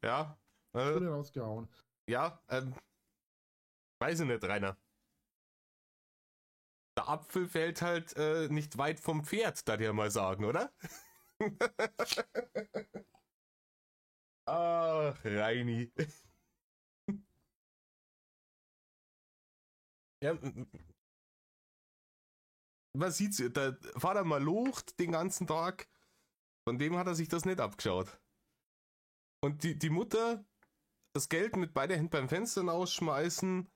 Ja, rausgehauen. ja, weiß ich nicht, Rainer. Der Apfel fällt halt nicht weit vom Pferd, da dir mal sagen, oder? Ach, Reini. Ja, man sieht's, der Vater mal locht den ganzen Tag. Von dem hat er sich das nicht abgeschaut. Und die Mutter das Geld mit beiden Händen beim Fenster ausschmeißen,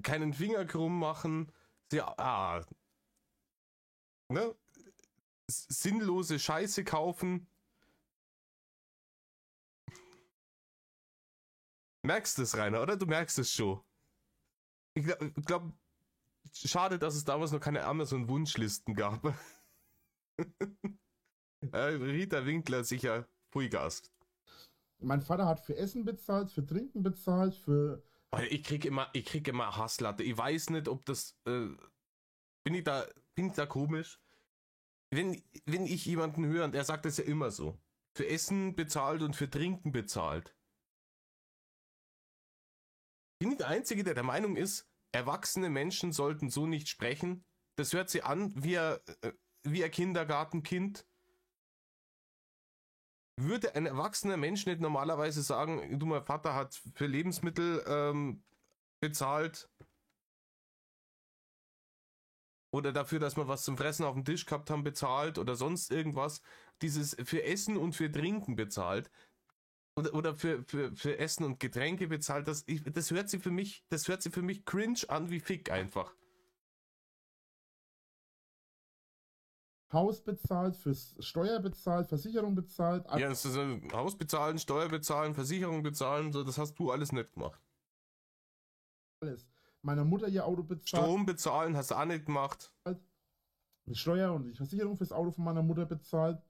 keinen Finger krumm machen, ne? Sinnlose Scheiße kaufen. Merkst es, Rainer, oder? Du merkst es schon. Ich glaube, schade, dass es damals noch keine Amazon-Wunschlisten gab. Rita Winkler sicher Vollgas. Mein Vater hat für Essen bezahlt, für Trinken bezahlt, Ich krieg immer Hasslatte. Ich weiß nicht, ob das bin ich da komisch. wenn ich jemanden höre, und er sagt das ja immer so, für Essen bezahlt und für Trinken bezahlt. Bin ich der Einzige, der der Meinung ist, erwachsene Menschen sollten so nicht sprechen? Das hört sich an wie ein Kindergartenkind. Würde ein erwachsener Mensch nicht normalerweise sagen, du, mein Vater hat für Lebensmittel bezahlt oder dafür, dass wir was zum Fressen auf dem Tisch gehabt haben, bezahlt oder sonst irgendwas, dieses für Essen und für Trinken bezahlt oder für Essen und Getränke bezahlt, das hört sich für mich cringe an wie Fick einfach. Haus bezahlt, fürs Steuer bezahlt, Versicherung bezahlt, Ja, das ist Haus bezahlen, Steuer bezahlen, Versicherung bezahlen, so, das hast du alles nicht gemacht. alles. Meiner Mutter ihr Auto bezahlt, Strom bezahlen hast du auch nicht gemacht. die Steuer und die Versicherung fürs Auto von meiner Mutter bezahlt.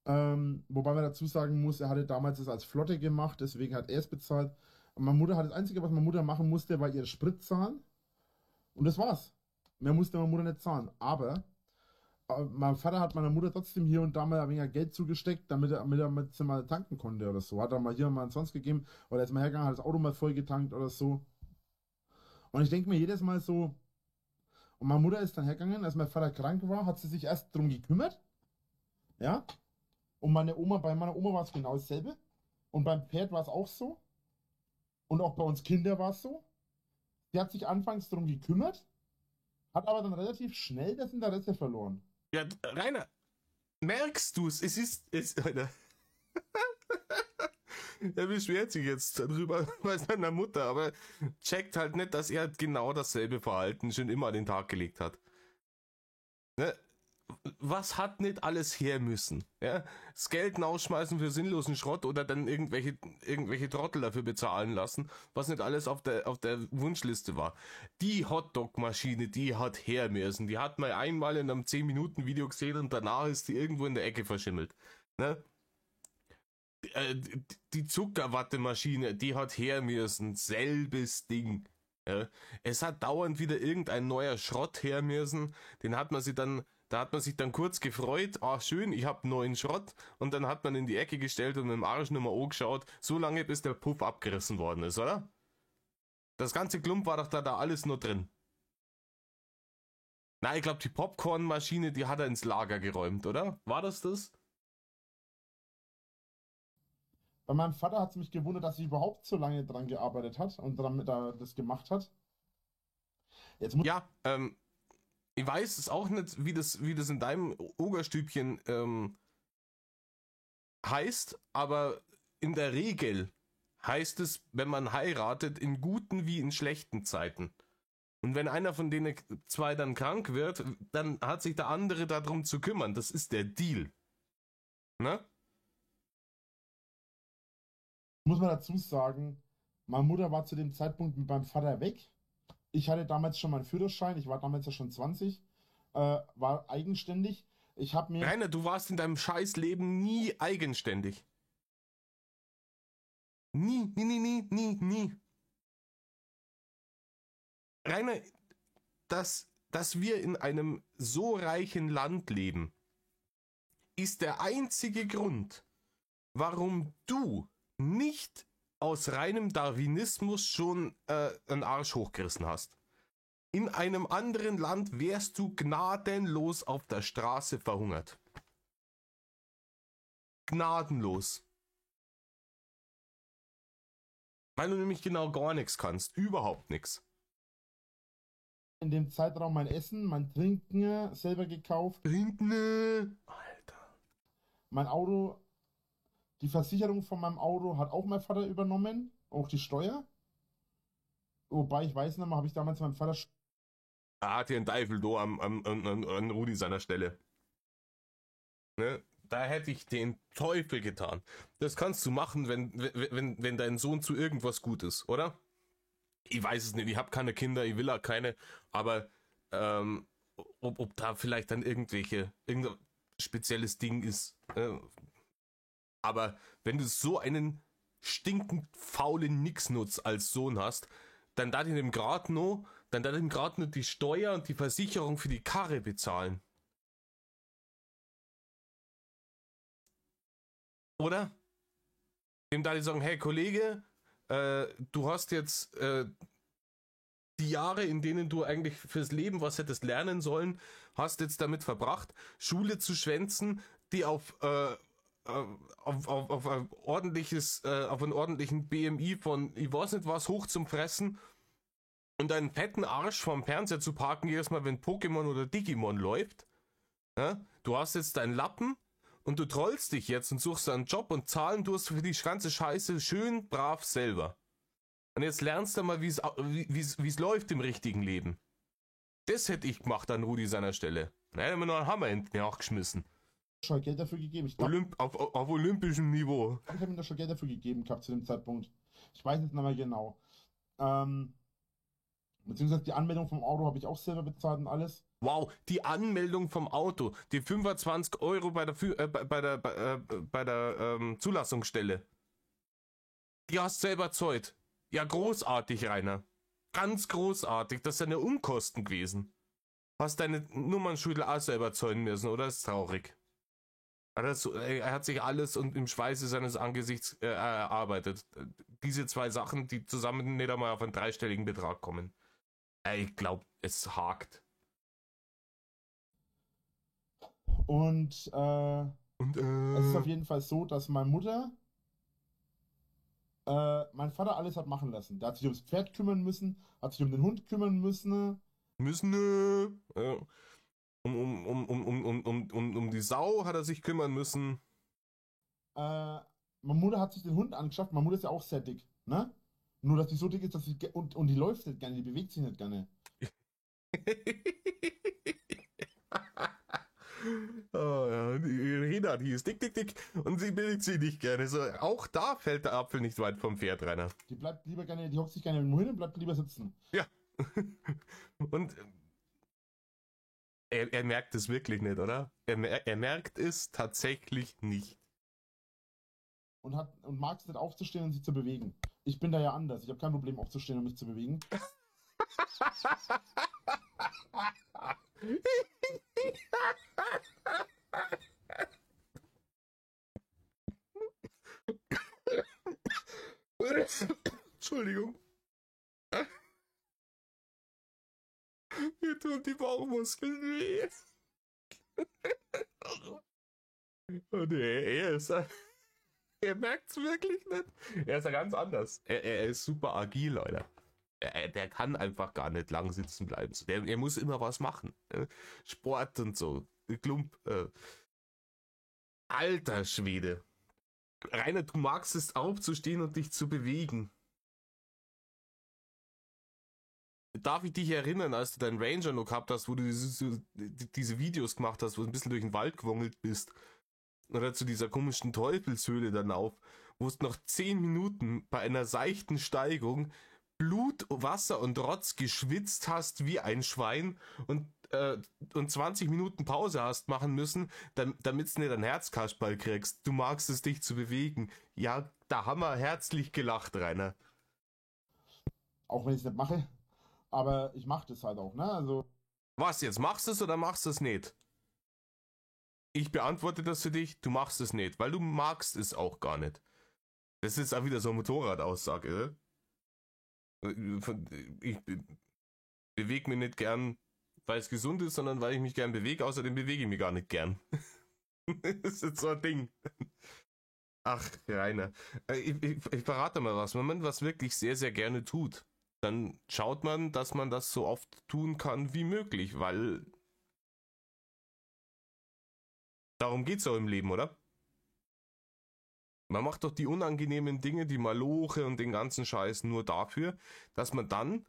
Wobei man dazu sagen muss, er hatte damals das als Flotte gemacht, deswegen hat er es bezahlt. Und meine Mutter hat das Einzige, was meine Mutter machen musste, war ihre Sprit zahlen. Und das war's. Mehr musste meine Mutter nicht zahlen. Aber mein Vater hat meiner Mutter trotzdem hier und da mal ein wenig Geld zugesteckt, damit er mal tanken konnte oder so. Hat er mal hier mal einen 20 gegeben oder ist mal hergegangen, hat das Auto mal voll getankt oder so. Und ich denke mir jedes Mal so, und meine Mutter ist dann hergegangen, als mein Vater krank war, hat sie sich erst darum gekümmert. Ja. Und bei meiner Oma war es genau dasselbe. Und beim Pferd war es auch so. Und auch bei uns Kinder war es so. Sie hat sich anfangs darum gekümmert, hat aber dann relativ schnell das Interesse verloren. Ja, Rainer, merkst du es? Alter. Er beschwert sich jetzt darüber bei seiner Mutter, aber checkt halt nicht, dass er genau dasselbe Verhalten schon immer an den Tag gelegt hat. Ne? Was hat nicht alles her müssen? Ja? Das Geld rausschmeißen für sinnlosen Schrott oder dann irgendwelche Trottel dafür bezahlen lassen, was nicht alles auf der Wunschliste war. Die Hotdog-Maschine, die hat her müssen. Die hat man einmal in einem 10-Minuten-Video gesehen und danach ist die irgendwo in der Ecke verschimmelt. Ne? Die Zuckerwattemaschine, die hat her müssen. Selbes Ding. Ja? Es hat dauernd wieder irgendein neuer Schrott her müssen. Da hat man sich dann kurz gefreut, ach schön, ich hab neuen Schrott, und dann hat man in die Ecke gestellt und mit dem Arsch nochmal angeschaut, so lange bis der Puff abgerissen worden ist, oder? Das ganze Klump war doch da alles nur drin. Na, ich glaube, die Popcornmaschine, die hat er ins Lager geräumt, oder? War das das? Bei meinem Vater hat es mich gewundert, dass sie überhaupt so lange dran gearbeitet hat und das gemacht hat. Ja, ich weiß es auch nicht, wie das in deinem Ogerstübchen heißt, aber in der Regel heißt es, wenn man heiratet, in guten wie in schlechten Zeiten. Und wenn einer von denen zwei dann krank wird, dann hat sich der andere darum zu kümmern. Das ist der Deal. Ne? Muss man dazu sagen, meine Mutter war zu dem Zeitpunkt mit meinem Vater weg. Ich hatte damals schon meinen Führerschein, ich war damals ja schon 20, war eigenständig. Rainer, du warst in deinem Scheißleben nie eigenständig. Nie, nie, nie, nie, nie, nie. Rainer, dass wir in einem so reichen Land leben, ist der einzige Grund, warum du nicht aus reinem Darwinismus schon einen Arsch hochgerissen hast. In einem anderen Land wärst du gnadenlos auf der Straße verhungert. Gnadenlos. Weil du nämlich genau gar nichts kannst. Überhaupt nichts. In dem Zeitraum mein Essen, mein Trinken selber gekauft. Trinken? Alter. Mein Auto, die Versicherung von meinem Auto hat auch mein Vater übernommen. Auch die Steuer. Wobei, ich weiß nicht mehr, habe ich damals meinem Vater... Er hat hier einen Teufel da an Rudi seiner Stelle. Ne? Da hätte ich den Teufel getan. Das kannst du machen, wenn dein Sohn zu irgendwas gut ist, oder? Ich weiß es nicht, ich habe keine Kinder, ich will auch keine, aber ob da vielleicht dann irgendein spezielles Ding ist. Aber wenn du so einen stinkend faulen Nixnutz als Sohn hast, dann da dem grad nur die Steuer und die Versicherung für die Karre bezahlen. Oder? Dem da die sagen, hey Kollege, du hast jetzt die Jahre, in denen du eigentlich fürs Leben was hättest lernen sollen, hast jetzt damit verbracht, Schule zu schwänzen, die auf ein ordentliches, auf einen ordentlichen BMI von, ich weiß nicht was, hoch zum Fressen und einen fetten Arsch vorm Fernseher zu parken, jedes Mal, wenn Pokémon oder Digimon läuft. Ja? Du hast jetzt deinen Lappen und du trollst dich jetzt und suchst einen Job und zahlen tust für die ganze Scheiße schön brav selber. Und jetzt lernst du mal, wie es läuft im richtigen Leben. Das hätte ich gemacht an Rudi seiner Stelle. Da hätte mir noch einen Hammer hinten nachgeschmissen. Schon Geld dafür gegeben. Ich glaub, auf olympischem Niveau. ich habe ihm da schon Geld dafür gegeben gehabt zu dem Zeitpunkt. Ich weiß jetzt nicht mehr genau. Beziehungsweise die Anmeldung vom Auto habe ich auch selber bezahlt und alles. Wow, die Anmeldung vom Auto, die 25 Euro bei der Zulassungsstelle. Die hast du selber zahlt. Ja, großartig, Rainer. Ganz großartig. Das sind ja Unkosten gewesen. Hast deine Nummernschüler auch selber zahlen müssen, oder? Ist traurig. Er hat sich alles und im Schweiße seines Angesichts erarbeitet. Diese zwei Sachen, die zusammen nicht einmal auf einen dreistelligen Betrag kommen. Ich glaube, es hakt. Und es ist auf jeden Fall so, dass meine Mutter mein Vater alles hat machen lassen. Der hat sich ums Pferd kümmern müssen, hat sich um den Hund kümmern müssen. Um die Sau hat er sich kümmern müssen. Meine Mutter hat sich den Hund angeschafft. Meine Mutter ist ja auch sehr dick, ne? Nur, dass die so dick ist, dass sie und die läuft nicht gerne, die bewegt sich nicht gerne. Oh ja, die Rena, die ist dick und sie bewegt sich nicht gerne. So, auch da fällt der Apfel nicht weit vom Pferd, Rainer. Die bleibt lieber gerne, die hockt sich gerne irgendwo hin und bleibt lieber sitzen. Ja. Und er merkt es wirklich nicht, oder? Er merkt es tatsächlich nicht. Und mag es nicht aufzustehen und sich zu bewegen. Ich bin da ja anders. Ich habe kein Problem aufzustehen und mich zu bewegen. Entschuldigung. Mir tun die Bauchmuskeln weh. Und er merkt es wirklich nicht. Er ist ja ganz anders. Er ist super agil, Leute. Der kann einfach gar nicht lang sitzen bleiben. Er muss immer was machen. Sport und so. Klump. Alter Schwede. Rainer, du magst es aufzustehen und dich zu bewegen. Darf ich dich erinnern, als du deinen Ranger noch gehabt hast, wo du diese Videos gemacht hast, wo du ein bisschen durch den Wald gewongelt bist? Oder zu dieser komischen Teufelshöhle dann auf, wo es nach 10 Minuten bei einer seichten Steigung Blut, Wasser und Rotz geschwitzt hast wie ein Schwein und 20 Minuten Pause hast machen müssen, damit du nicht ein Herzkasperl kriegst. Du magst es, dich zu bewegen. Ja, da haben wir herzlich gelacht, Rainer. Auch wenn ich es nicht mache. Aber ich mache das halt auch, ne? Also. Was jetzt? Machst du es oder machst du es nicht? Ich beantworte das für dich, du machst es nicht, weil du magst es auch gar nicht. Das ist auch wieder so eine Motorradaussage, ich bewege mich nicht gern, weil es gesund ist, sondern weil ich mich gern bewege. Außerdem bewege ich mich gar nicht gern. Das ist so ein Ding. Ach, Rainer. Ich verrate mal was. Wenn man was wirklich sehr, sehr gerne tut, dann schaut man, dass man das so oft tun kann wie möglich, weil darum geht's auch im Leben, oder? Man macht doch die unangenehmen Dinge, die Maloche und den ganzen Scheiß nur dafür, dass man dann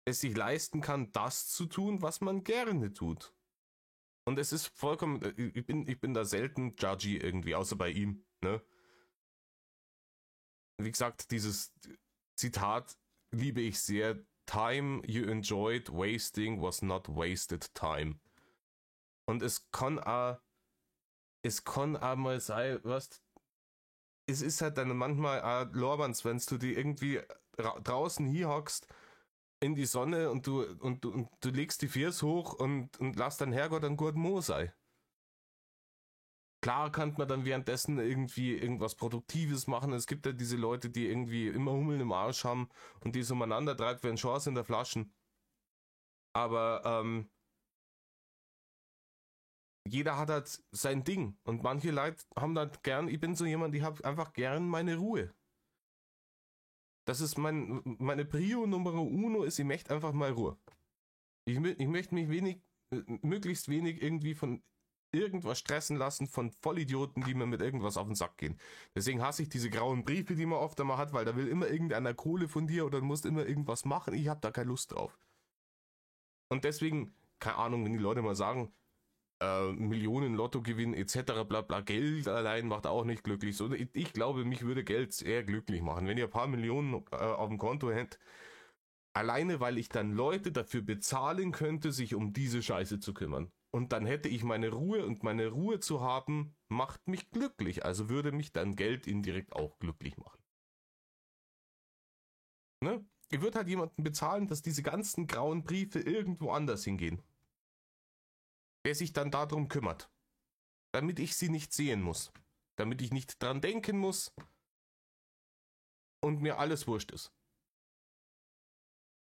es sich leisten kann, das zu tun, was man gerne tut. Und es ist vollkommen, ich bin da selten judgy irgendwie, außer bei ihm, ne? Wie gesagt, dieses Zitat liebe ich sehr. Time you enjoyed wasting was not wasted time. Und es kann auch mal sein, was, es ist halt dann manchmal auch Lorbans, wenn du die irgendwie draußen hier hockst in die Sonne und du legst die Füße hoch und lass dein Herrgott einen guten Mo sein. Klar kann man dann währenddessen irgendwie irgendwas Produktives machen. Es gibt ja diese Leute, die irgendwie immer Hummeln im Arsch haben und die es umeinander treibt, werden Chance in der Flaschen. Aber jeder hat halt sein Ding. Und manche Leute haben halt gern, ich bin so jemand, ich habe einfach gern meine Ruhe. Das ist meine Prio Nummer uno ist, ich möchte einfach mal Ruhe. Ich möchte mich möglichst wenig irgendwie von irgendwas stressen lassen von Vollidioten, die mir mit irgendwas auf den Sack gehen. Deswegen hasse ich diese grauen Briefe, die man oft einmal hat, weil da will immer irgendeiner Kohle von dir oder du musst immer irgendwas machen. Ich habe da keine Lust drauf. Und deswegen, keine Ahnung, wenn die Leute mal sagen, Millionen Lottogewinn etc. bla bla, Geld allein macht auch nicht glücklich. So, ich glaube, mich würde Geld sehr glücklich machen. Wenn ihr ein paar Millionen auf dem Konto hättet, alleine weil ich dann Leute dafür bezahlen könnte, sich um diese Scheiße zu kümmern. Und dann hätte ich meine Ruhe und meine Ruhe zu haben, macht mich glücklich. Also würde mich dann Geld indirekt auch glücklich machen. Ne? Ich würde halt jemanden bezahlen, dass diese ganzen grauen Briefe irgendwo anders hingehen. Der sich dann darum kümmert. Damit ich sie nicht sehen muss. Damit ich nicht dran denken muss und mir alles wurscht ist.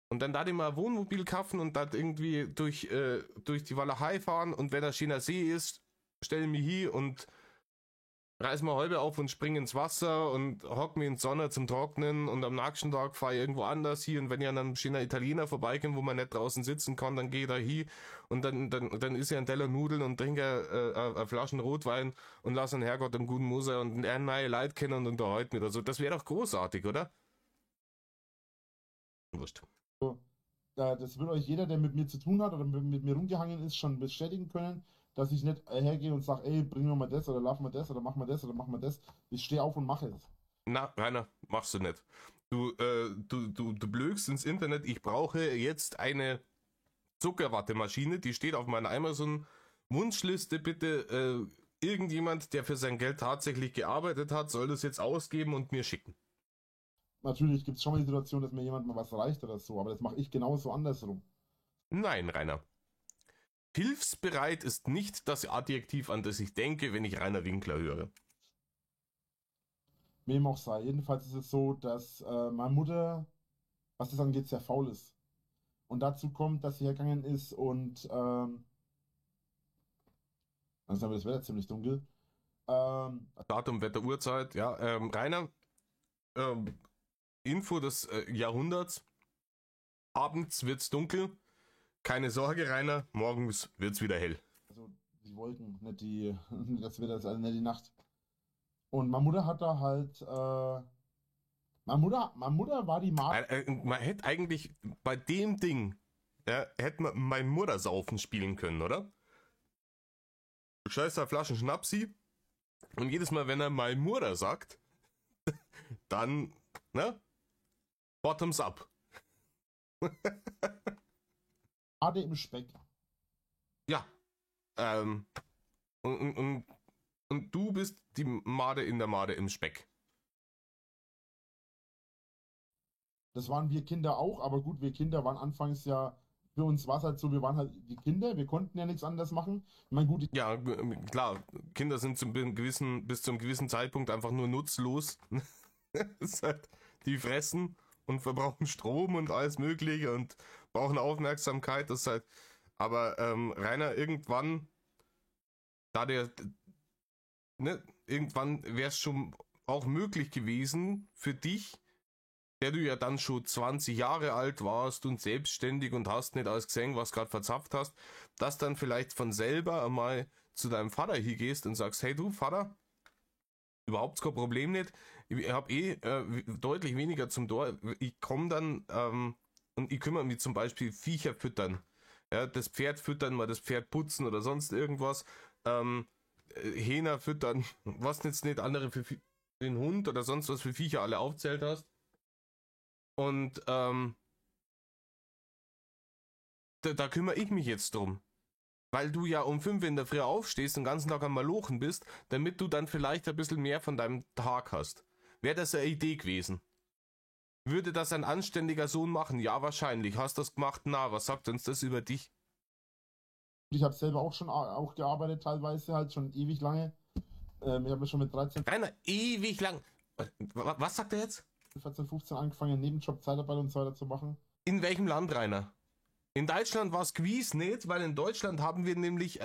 Und dann da mal ein Wohnmobil kaufen und da irgendwie durch die Walachei fahren und wenn da schöner See ist, stelle mich hier und reiß mal halbe auf und spring ins Wasser und hock mir in die Sonne zum Trocknen und am nächsten Tag fahre ich irgendwo anders hier und wenn ich an einem schönen Italiener vorbeikommt, wo man nicht draußen sitzen kann, dann gehe ich da hier und dann isst ich einen Teller Nudeln und trinke eine Flaschen Rotwein und lasse einen Herrgott im guten Moser und einen neue Leute kennen und unterhalte mich oder so. Das wäre doch großartig, oder? Wurscht. So, das wird euch jeder, der mit mir zu tun hat oder mit mir rumgehangen ist, schon bestätigen können, dass ich nicht hergehe und sage, ey, bringen wir mal das oder laufen wir das oder machen wir das oder machen wir das. Ich stehe auf und mache es. Na, Rainer, machst du nicht. Du blökst ins Internet, ich brauche jetzt eine Zuckerwattemaschine, die steht auf meiner Amazon-Wunschliste, bitte irgendjemand, der für sein Geld tatsächlich gearbeitet hat, soll das jetzt ausgeben und mir schicken. Natürlich gibt es schon mal die Situation, dass mir jemand mal was reicht oder so, aber das mache ich genauso andersrum. Nein, Rainer. Hilfsbereit ist nicht das Adjektiv, an das ich denke, wenn ich Rainer Winkler höre. Wem auch sei. Jedenfalls ist es so, dass meine Mutter, was das angeht, sehr faul ist. Und dazu kommt, dass sie hergegangen ist und dann ist aber das Wetter ziemlich dunkel. Datum, Wetter, Uhrzeit, ja. Rainer, Info des Jahrhunderts. Abends wird's dunkel. Keine Sorge, Rainer, morgens wird's wieder hell. Also die Wolken, nicht das Wetter ist also nicht die Nacht. Und meine Mutter hat da halt, meine Mutter war die Marke. Man hätte eigentlich bei dem Ding, ja, hätte man mein Muttersaufen spielen können, oder? Du scheißt da Flaschen Schnapsi und jedes Mal, wenn er mein Mutter sagt, dann, ne? Bottoms up. Made im Speck. Ja. Und du bist die Made in der Made im Speck. Das waren wir Kinder auch, aber gut, wir Kinder waren anfangs ja, für uns war es halt so, wir waren halt die Kinder, wir konnten ja nichts anderes machen. Ich meine, gut, Ja, klar, Kinder sind bis zum gewissen Zeitpunkt einfach nur nutzlos. Das ist halt, die fressen und verbrauchen Strom und alles Mögliche und brauchen Aufmerksamkeit. Das ist halt, aber Rainer, irgendwann, irgendwann wäre es schon auch möglich gewesen für dich, der du ja dann schon 20 Jahre alt warst und selbstständig und hast nicht alles gesehen, was gerade verzapft hast, dass dann vielleicht von selber einmal zu deinem Vater hier gehst und sagst, hey du Vater, überhaupt kein Problem nicht, ich habe deutlich weniger zum Tor, ich komme dann und ich kümmere mich zum Beispiel Viecher füttern, ja, das Pferd füttern, mal das Pferd putzen oder sonst irgendwas, Hähner füttern, was jetzt nicht andere für den Hund oder sonst was für Viecher alle aufzählt hast. Und da kümmere ich mich jetzt drum. Weil du ja um 5 in der Früh aufstehst und den ganzen Tag am Malochen bist, damit du dann vielleicht ein bisschen mehr von deinem Tag hast. Wäre das eine Idee gewesen? Würde das ein anständiger Sohn machen? Ja, wahrscheinlich. Hast du das gemacht? Na, was sagt uns das über dich? ich habe selber auch schon auch gearbeitet, teilweise halt schon ewig lange. Ich habe schon mit 13, Rainer, ewig lang. Was sagt er jetzt? 14, 15 angefangen, Nebenjob, Zeitarbeit und so weiter zu machen. In welchem Land, Rainer? In Deutschland war es gewiss nicht, weil in Deutschland haben wir nämlich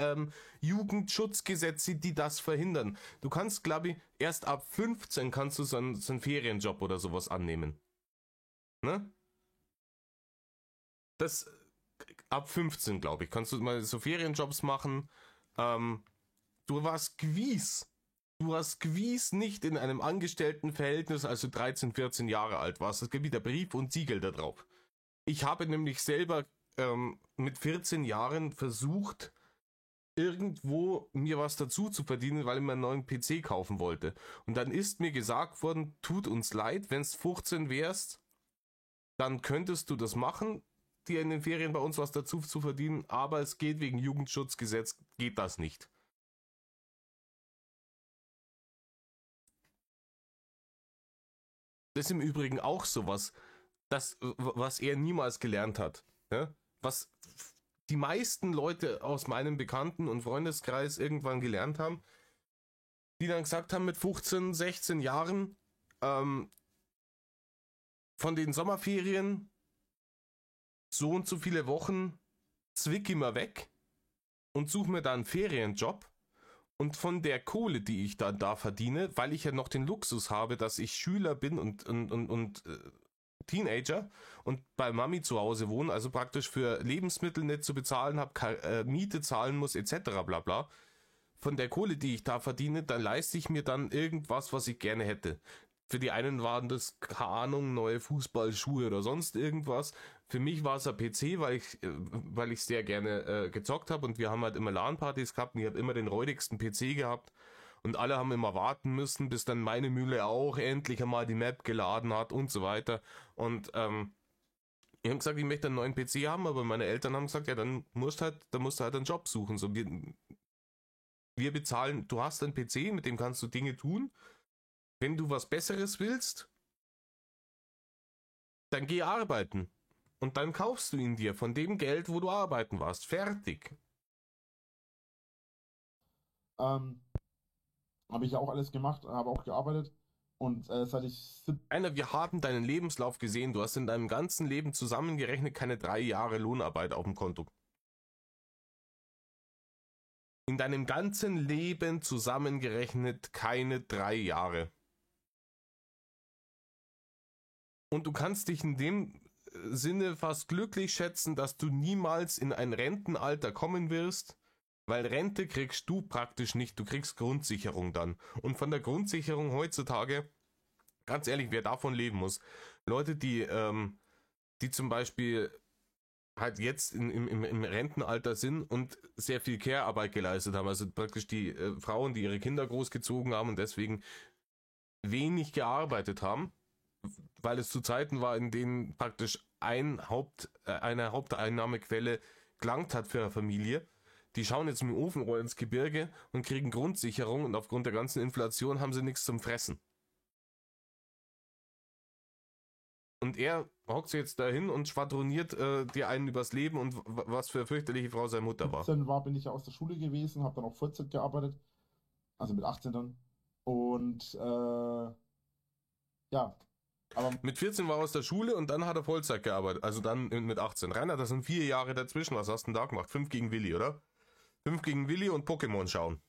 Jugendschutzgesetze, die das verhindern. Du kannst, glaube ich, erst ab 15 kannst du so einen Ferienjob oder sowas annehmen. Ne? Das ab 15, glaube ich, kannst du mal so Ferienjobs machen. Du warst gewiss. Du warst gewiss nicht in einem Angestelltenverhältnis, als du 13, 14 Jahre alt warst. Es gibt wieder Brief und Siegel da drauf. Ich habe nämlich selber mit 14 Jahren versucht, irgendwo mir was dazu zu verdienen, weil ich mir einen neuen PC kaufen wollte. Und dann ist mir gesagt worden, tut uns leid, wenn es 15 wärst, dann könntest du das machen, dir in den Ferien bei uns was dazu zu verdienen, aber es geht wegen Jugendschutzgesetz, geht das nicht. Das ist im Übrigen auch sowas, was er niemals gelernt hat. Ja? Was die meisten Leute aus meinem Bekannten- und Freundeskreis irgendwann gelernt haben, die dann gesagt haben mit 15, 16 Jahren, von den Sommerferien so und so viele Wochen zwick ich mir weg und suche mir da einen Ferienjob und von der Kohle, die ich dann da verdiene, weil ich ja noch den Luxus habe, dass ich Schüler bin und Teenager und bei Mami zu Hause wohne, also praktisch für Lebensmittel nicht zu bezahlen habe, Miete zahlen muss etc. bla bla. Von der Kohle, die ich da verdiene, dann leiste ich mir dann irgendwas, was ich gerne hätte. Für die einen waren das, keine Ahnung, neue Fußballschuhe oder sonst irgendwas. Für mich war es ein PC, weil ich sehr gerne gezockt habe und wir haben halt immer LAN-Partys gehabt und ich habe immer den räudigsten PC gehabt. Und alle haben immer warten müssen, bis dann meine Mühle auch endlich einmal die Map geladen hat und so weiter. Und ich habe gesagt, ich möchte einen neuen PC haben, aber meine Eltern haben gesagt, ja, dann musst du halt einen Job suchen. So, wir bezahlen, du hast einen PC, mit dem kannst du Dinge tun. Wenn du was Besseres willst, dann geh arbeiten. Und dann kaufst du ihn dir von dem Geld, wo du arbeiten warst. Fertig. Habe ich ja auch alles gemacht, habe auch gearbeitet. Und seit ich Einer, wir haben deinen Lebenslauf gesehen. Du hast in deinem ganzen Leben zusammengerechnet keine 3 Jahre Lohnarbeit auf dem Konto. In deinem ganzen Leben zusammengerechnet keine 3 Jahre. Und du kannst dich in dem Sinne fast glücklich schätzen, dass du niemals in ein Rentenalter kommen wirst, weil Rente kriegst du praktisch nicht, du kriegst Grundsicherung dann. Und von der Grundsicherung heutzutage, ganz ehrlich, wer davon leben muss, Leute, die zum Beispiel halt jetzt im Rentenalter sind und sehr viel Care-Arbeit geleistet haben, also praktisch die Frauen, die ihre Kinder großgezogen haben und deswegen wenig gearbeitet haben, weil es zu Zeiten war, in denen praktisch eine Haupteinnahmequelle gelangt hat für eine Familie. Die schauen jetzt mit dem Ofenrohr ins Gebirge und kriegen Grundsicherung und aufgrund der ganzen Inflation haben sie nichts zum Fressen. Und er hockt sich jetzt dahin und schwadroniert dir einen übers Leben und was für eine fürchterliche Frau seine Mutter war. 17 war, bin ich ja aus der Schule gewesen, habe dann auch Vollzeit gearbeitet, also mit 18 dann. Und ja, aber mit 14 war er aus der Schule und dann hat er Vollzeit gearbeitet, also dann mit 18. Rainer, das sind 4 Jahre dazwischen. Was hast du denn da gemacht? 5 gegen Willi, oder? 5 gegen Willi und Pokémon schauen.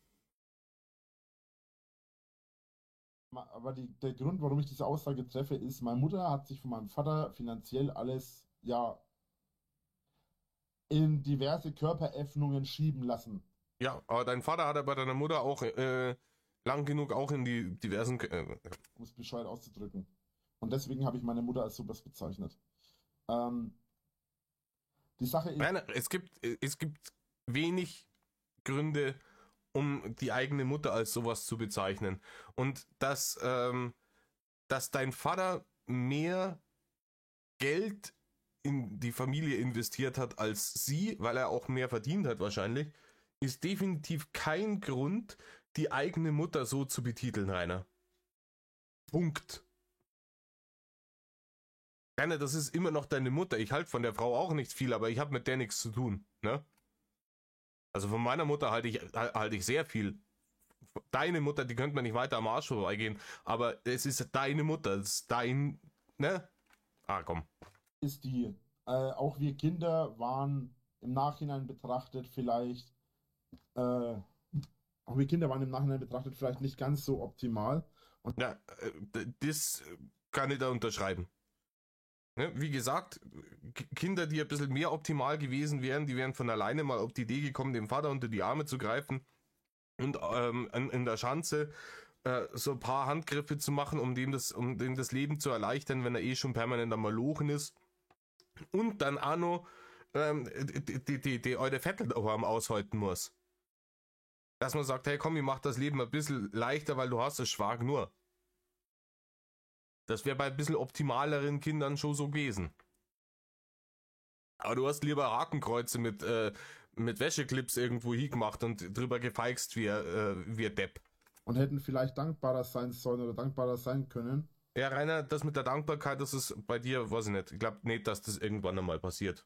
der Grund, warum ich diese Aussage treffe, ist, meine Mutter hat sich von meinem Vater finanziell alles, ja, in diverse Körperöffnungen schieben lassen. Ja, aber dein Vater hat ja bei deiner Mutter auch lang genug auch in die diversen... um es bescheuert auszudrücken. Und deswegen habe ich meine Mutter als sowas bezeichnet. Die Sache ist... Nein, es gibt wenig Gründe, um die eigene Mutter als sowas zu bezeichnen. Und dass dein Vater mehr Geld in die Familie investiert hat als sie, weil er auch mehr verdient hat wahrscheinlich, ist definitiv kein Grund, die eigene Mutter so zu betiteln, Rainer. Punkt. Rainer, das ist immer noch deine Mutter. Ich halte von der Frau auch nicht viel, aber ich habe mit der nichts zu tun, ne? Also von meiner Mutter halte ich sehr viel. deine Mutter, die könnte man nicht weiter am Arsch vorbeigehen, aber es ist deine Mutter, es ist dein, ne? Ah, komm. Ist die, auch wir Kinder waren im Nachhinein betrachtet vielleicht, auch wir Kinder waren im Nachhinein betrachtet vielleicht nicht ganz so optimal. Und Ja, das kann ich da unterschreiben. Ne? Wie gesagt, Kinder, die ein bisschen mehr optimal gewesen wären, die wären von alleine mal auf die Idee gekommen, dem Vater unter die Arme zu greifen und in der Schanze so ein paar Handgriffe zu machen, um dem das Leben zu erleichtern, wenn er eh schon permanent am Malochen ist. Und dann auch noch die eure Vettel daheim aushalten muss. Dass man sagt, hey komm, ich mach das Leben ein bisschen leichter, weil du hast es schwach nur. Das wäre bei ein bisschen optimaleren Kindern schon so gewesen. Aber du hast lieber Hakenkreuze mit Wäscheclips irgendwo hingemacht und drüber gefeixt wie ein Depp. und hätten vielleicht dankbarer sein sollen oder dankbarer sein können. Ja, Rainer, das mit der Dankbarkeit, das ist bei dir, weiß ich nicht. Ich glaube nicht, dass das irgendwann einmal passiert.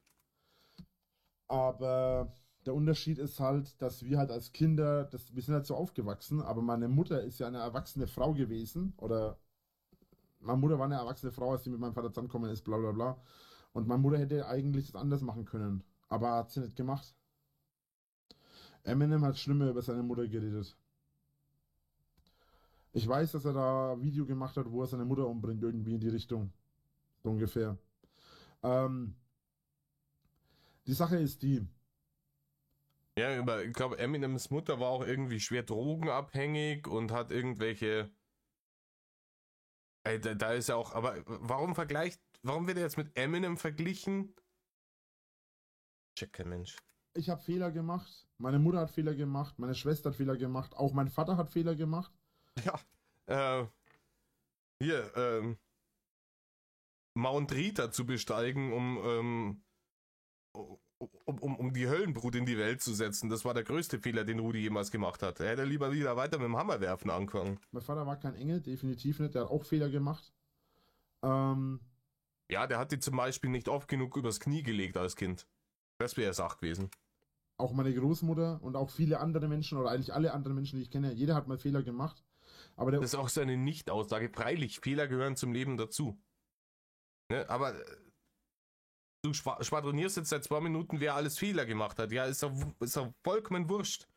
Aber der Unterschied ist halt, dass wir halt als Kinder, wir sind halt so aufgewachsen, aber meine Mutter ist ja eine erwachsene Frau gewesen, oder meine Mutter war eine erwachsene Frau, als sie mit meinem Vater zusammengekommen ist, bla bla bla. Und meine Mutter hätte eigentlich das anders machen können, aber hat sie nicht gemacht. Eminem hat schlimmer über seine Mutter geredet. Ich weiß, dass er da ein Video gemacht hat, wo er seine Mutter umbringt, irgendwie in die Richtung. So ungefähr. Ähm, die Sache ist die, Ja, aber ich glaube, Eminems Mutter war auch irgendwie schwer drogenabhängig und hat irgendwelche. Ey, da ist ja auch. Aber warum wird er jetzt mit Eminem verglichen? Check kein Mensch. ich habe Fehler gemacht, meine Mutter hat Fehler gemacht, meine Schwester hat Fehler gemacht, auch mein Vater hat Fehler gemacht. Ja, hier, Mount Rita zu besteigen, um die Höllenbrut in die Welt zu setzen. Das war der größte Fehler, den Rudi jemals gemacht hat. Er hätte lieber wieder weiter mit dem Hammerwerfen angefangen. Mein Vater war kein Engel, definitiv nicht, der hat auch Fehler gemacht. Ja, der hat die zum Beispiel nicht oft genug übers Knie gelegt als Kind. Das wäre Sach gewesen. Auch meine Großmutter und auch viele andere Menschen oder eigentlich alle anderen Menschen, die ich kenne, jeder hat mal Fehler gemacht. Aber Das ist auch so eine Nicht-Aussage. Freilich, Fehler gehören zum Leben dazu. Ne? Aber du schwadronierst jetzt seit 2 Minuten, wer alles Fehler gemacht hat. Ja, ist doch vollkommen wurscht.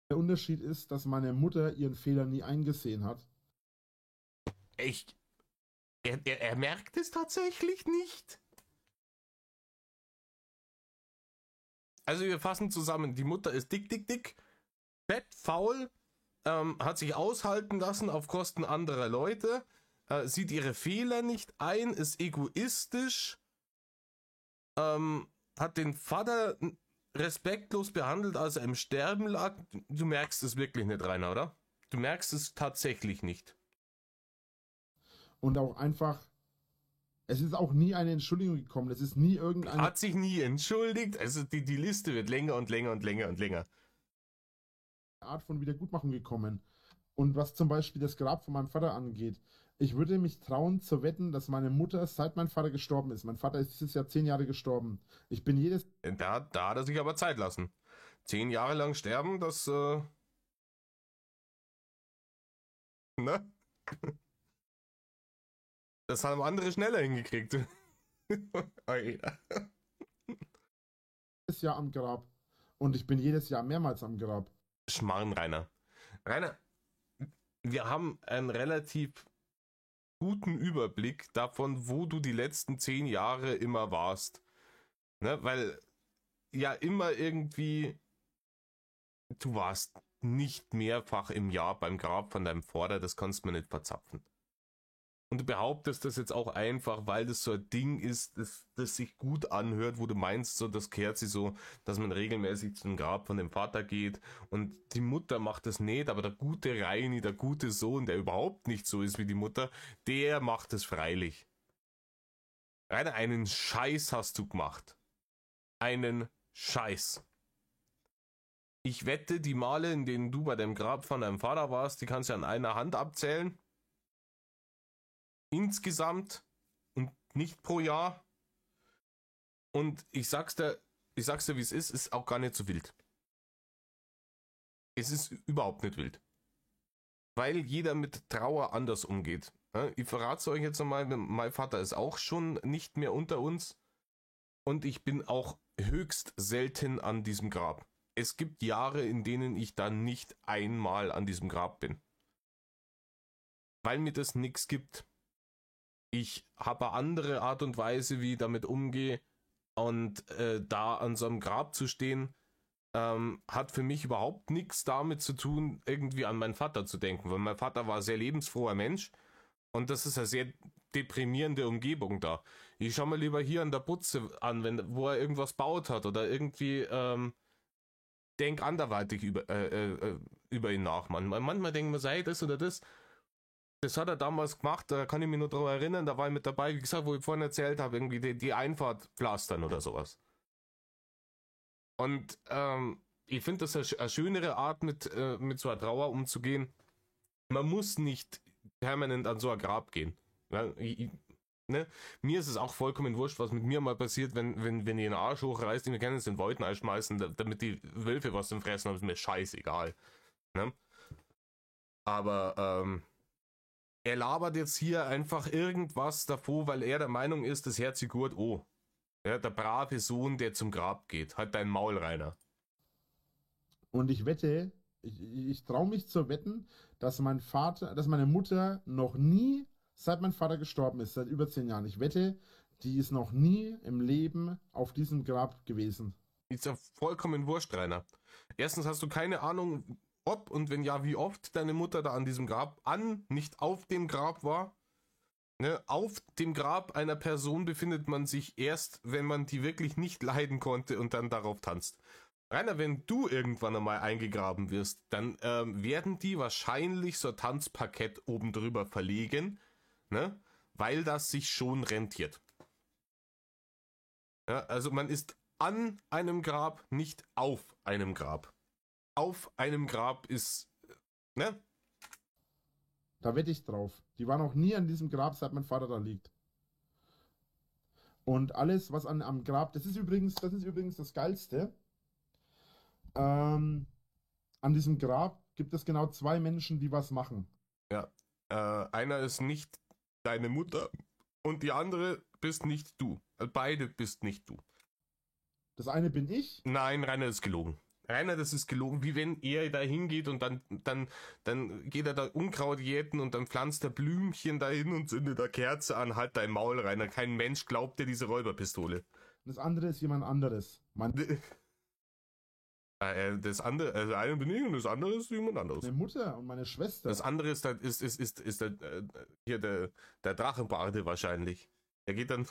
der Unterschied ist, dass meine Mutter ihren Fehler nie eingesehen hat. Echt? Er merkt es tatsächlich nicht. Also wir fassen zusammen, die Mutter ist dick, fett, faul, hat sich aushalten lassen auf Kosten anderer Leute, sieht ihre Fehler nicht ein, ist egoistisch, hat den Vater respektlos behandelt, als er im Sterben lag. Du merkst es wirklich nicht, Rainer, oder? Du merkst es tatsächlich nicht. Und auch einfach, es ist auch nie eine Entschuldigung gekommen. Es ist nie irgendeine Hat sich nie entschuldigt. Also die Liste wird länger und länger und länger und länger. Art von Wiedergutmachung gekommen. Und was zum Beispiel das Grab von meinem Vater angeht, ich würde mich trauen zu wetten, dass meine Mutter, seit mein Vater gestorben ist, mein Vater ist dieses Jahr 10 Jahre gestorben, ich bin jedes, Da hat er sich aber Zeit lassen. 10 Jahre lang sterben, das, ne? Das haben andere schneller hingekriegt. Oh ja. Jahr am Grab. Und ich bin jedes Jahr mehrmals am Grab. Schmarrn, Rainer. Rainer, wir haben einen relativ guten Überblick davon, wo du die letzten 10 Jahre immer warst. Ne? Weil ja immer irgendwie, du warst nicht mehrfach im Jahr beim Grab von deinem Vater, das kannst du mir nicht verzapfen. Und du behauptest das jetzt auch einfach, weil das so ein Ding ist, das sich gut anhört, wo du meinst, so das kehrt sich so, dass man regelmäßig zum Grab von dem Vater geht und die Mutter macht das nicht, aber der gute Reini, der gute Sohn, der überhaupt nicht so ist wie die Mutter, der macht es freilich. Rainer, einen Scheiß hast du gemacht. Einen Scheiß. Ich wette, die Male, in denen du bei dem Grab von deinem Vater warst, die kannst du an einer Hand abzählen. Insgesamt und nicht pro Jahr. Und ich sag's dir, ich sag's dir, wie es ist auch gar nicht so wild. Es ist überhaupt nicht wild. Weil jeder mit Trauer anders umgeht. Ich verrate es euch jetzt nochmal, mein Vater ist auch schon nicht mehr unter uns und ich bin auch höchst selten an diesem Grab. Es gibt Jahre, in denen ich dann nicht einmal an diesem Grab bin. Weil mir das nichts gibt. Ich habe eine andere Art und Weise, wie ich damit umgehe und da an so einem Grab zu stehen, hat für mich überhaupt nichts damit zu tun, irgendwie an meinen Vater zu denken, weil mein Vater war ein sehr lebensfroher Mensch und das ist eine sehr deprimierende Umgebung da. Ich schau mal lieber hier an der Butze an, wo er irgendwas baut hat oder irgendwie denk anderweitig über ihn nach, Mann. Manchmal denken wir, sei das oder das. Das hat er damals gemacht, da kann ich mich nur daran erinnern, da war ich mit dabei, wie gesagt, wo ich vorhin erzählt habe, irgendwie die Einfahrt pflastern oder sowas. Und ich finde das eine schönere Art, mit so einer Trauer umzugehen. Man muss nicht permanent an so ein Grab gehen. Ja, ne? Mir ist es auch vollkommen wurscht, was mit mir mal passiert, wenn ich den Arsch hochreißt, den wir kennen, den Wolken einschmeißen, damit die Wölfe was zum Fressen haben, ist mir scheißegal. Ne? Aber er labert jetzt hier einfach irgendwas davor, weil er der Meinung ist, das hört sich gut an. Ja, der brave Sohn, der zum Grab geht. Halt dein Maul, Rainer. Und ich wette, ich traue mich zu wetten, dass meine Mutter noch nie, seit mein Vater gestorben ist, seit über 10 Jahren, ich wette, die ist noch nie im Leben auf diesem Grab gewesen. Ist ja vollkommen wurscht, Rainer. Erstens hast du keine Ahnung, ob und wenn ja, wie oft deine Mutter da an diesem Grab nicht auf dem Grab war. Ne, auf dem Grab einer Person befindet man sich erst, wenn man die wirklich nicht leiden konnte und dann darauf tanzt. Rainer, wenn du irgendwann einmal eingegraben wirst, dann werden die wahrscheinlich so ein Tanzparkett oben drüber verlegen, ne, weil das sich schon rentiert. Ja, also man ist an einem Grab, nicht auf einem Grab. Auf einem Grab ist, ne? Da wette ich drauf. Die war noch nie an diesem Grab, seit mein Vater da liegt. Und alles, was am Grab, das ist übrigens das Geilste. An diesem Grab gibt es genau 2 Menschen, die was machen. Ja, einer ist nicht deine Mutter und die andere bist nicht du. Beide bist nicht du. Das eine bin ich. Nein, Rainer ist gelogen. Rainer, das ist gelogen, wie wenn er da hingeht und dann geht er da Unkraut jäten und dann pflanzt er Blümchen dahin und zündet da Kerze an. Halt dein Maul, Rainer. Kein Mensch glaubt dir diese Räuberpistole. Das andere ist jemand anderes. Das andere, also eine bin ich und das andere ist jemand anderes. Meine Mutter und meine Schwester. Das andere ist hier der Drachenbarde wahrscheinlich. Der geht dann.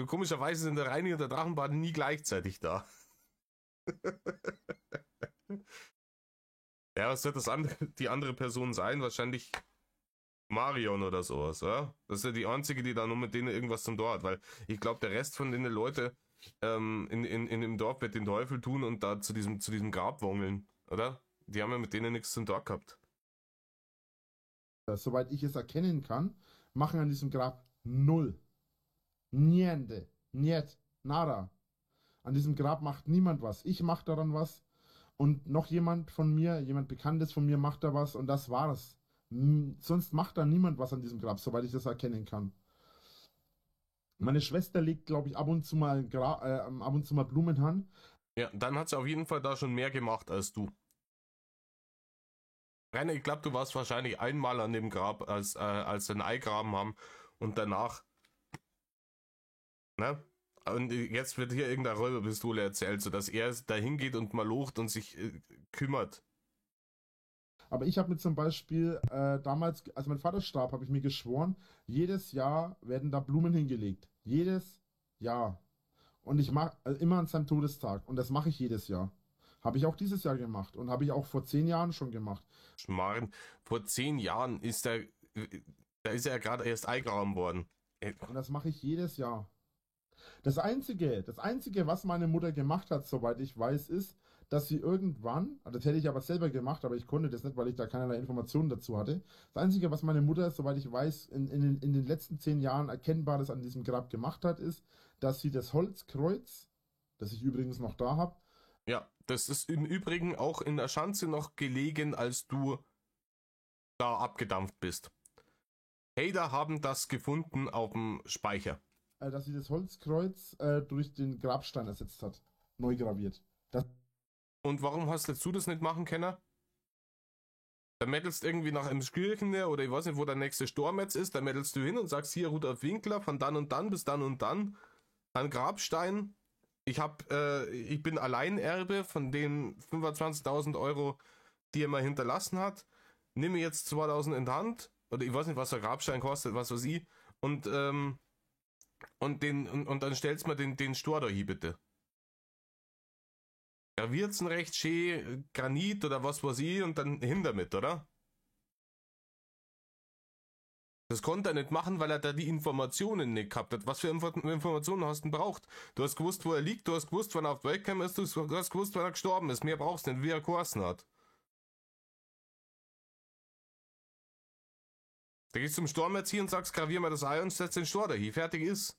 Komischerweise sind der Reini und der Drachenbarde nie gleichzeitig da. Ja, was wird die andere Person sein? Wahrscheinlich Marion oder sowas, oder? Das ist ja die einzige, die da nur mit denen irgendwas zum Tor hat, weil ich glaube, der Rest von den Leuten in dem Dorf wird den Teufel tun und da zu diesem Grab wongeln, oder? Die haben ja mit denen nichts zum Tor gehabt. Soweit ich es erkennen kann, machen an diesem Grab 0. Niente. Niet. Nada. An diesem Grab macht niemand was. Ich mache daran was und noch jemand Bekanntes von mir macht da was und das war's. Sonst macht da niemand was an diesem Grab, soweit ich das erkennen kann. Meine Schwester legt, glaube ich, ab und zu mal Blumen an. Ja, dann hat sie auf jeden Fall da schon mehr gemacht als du. Rainer, ich glaube, du warst wahrscheinlich einmal an dem Grab, als sie einen Eigraben haben und danach. Ne? Und jetzt wird hier irgendeine Räuberpistole erzählt, sodass er da hingeht und mal locht und sich kümmert. Aber ich habe mir zum Beispiel damals, als mein Vater starb, habe ich mir geschworen, jedes Jahr werden da Blumen hingelegt. Jedes Jahr. Und ich mache immer an seinem Todestag. Und das mache ich jedes Jahr. Habe ich auch dieses Jahr gemacht. Und habe ich auch vor 10 Jahren schon gemacht. Schmarrn, vor 10 Jahren ist da ist er gerade erst eingegraben worden. Und das mache ich jedes Jahr. Das Einzige, was meine Mutter gemacht hat, soweit ich weiß, ist, dass sie irgendwann, das hätte ich aber selber gemacht, aber ich konnte das nicht, weil ich da keinerlei Informationen dazu hatte. Das Einzige, was meine Mutter, soweit ich weiß, in den letzten 10 Jahren Erkennbares an diesem Grab gemacht hat, ist, dass sie das Holzkreuz das ich übrigens noch da habe. Ja, das ist im Übrigen auch in der Schanze noch gelegen, als du da abgedampft bist. Hater haben das gefunden auf dem Speicher. Dass sie das Holzkreuz durch den Grabstein ersetzt hat. Neu graviert. Und warum hast du das nicht machen können? Da mettelst irgendwie nach einem Skirchen oder ich weiß nicht, wo der nächste Sturm jetzt ist, da mettelst du hin und sagst hier Rudolf Winkler von dann und dann bis dann und dann an Grabstein. Ich bin Alleinerbe von den 25.000 Euro, die er mal hinterlassen hat. Nehme jetzt 2.000 in die Hand, oder ich weiß nicht, was der Grabstein kostet, was weiß ich, und dann stellst du mir den Stor da hin, bitte. Graviert's ein recht schön Granit oder was weiß ich und dann hin damit, oder? Das konnte er nicht machen, weil er da die Informationen nicht gehabt hat. Was für Informationen hast du denn braucht? Du hast gewusst, wo er liegt, du hast gewusst, wann er auf der Webcam ist, du hast gewusst, wann er gestorben ist. Mehr brauchst du nicht, wie er geheißen hat. Da gehst du zum Sturm jetzt hier und sagst, gravier mal das Ei und setz den Stor dahin. Fertig ist.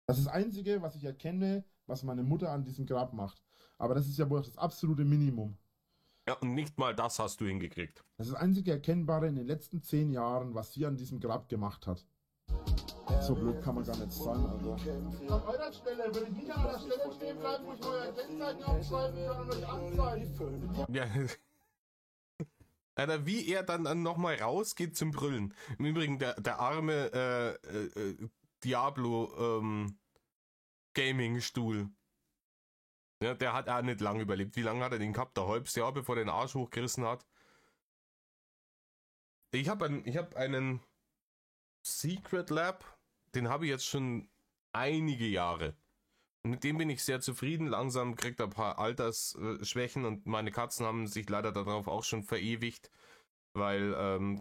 Das ist das Einzige, was ich erkenne, was meine Mutter an diesem Grab macht. Aber das ist ja wohl das absolute Minimum. Ja, und nicht mal das hast du hingekriegt. Das ist das einzige Erkennbare in den letzten 10 Jahren, was sie an diesem Grab gemacht hat. So blöd kann man gar nicht sein, Alter. An eurer Stelle würde ich nicht an einer Stelle stehen bleiben, wo ich eure Kennzeichen aufschreiben kann und euch anzeigen. Ja. Alter, wie er dann nochmal rausgeht zum Brüllen. Im Übrigen, der arme Diablo Gaming-Stuhl. Ja, der hat auch nicht lange überlebt. Wie lange hat er den gehabt? Ein halbes Jahr, bevor er den Arsch hochgerissen hat. Ich hab einen Secret Lab, den habe ich jetzt schon einige Jahre. Und mit dem bin ich sehr zufrieden. Langsam kriegt er ein paar Altersschwächen und meine Katzen haben sich leider darauf auch schon verewigt, weil,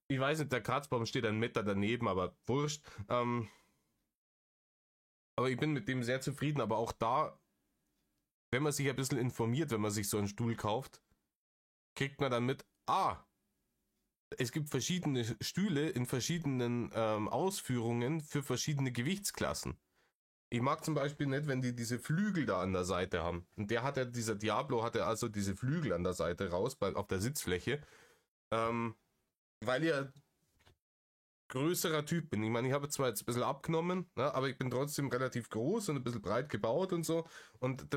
ich weiß nicht, der Kratzbaum steht 1 Meter daneben, aber wurscht. Aber ich bin mit dem sehr zufrieden, aber auch da, wenn man sich ein bisschen informiert, wenn man sich so einen Stuhl kauft, kriegt man dann mit, es gibt verschiedene Stühle in verschiedenen Ausführungen für verschiedene Gewichtsklassen. Ich mag zum Beispiel nicht, wenn die diese Flügel da an der Seite haben. Und dieser Diablo hatte also diese Flügel an der Seite raus, auf der Sitzfläche, weil ich größerer Typ bin. Ich meine, ich habe zwar jetzt ein bisschen abgenommen, ne, aber ich bin trotzdem relativ groß und ein bisschen breit gebaut und so. Und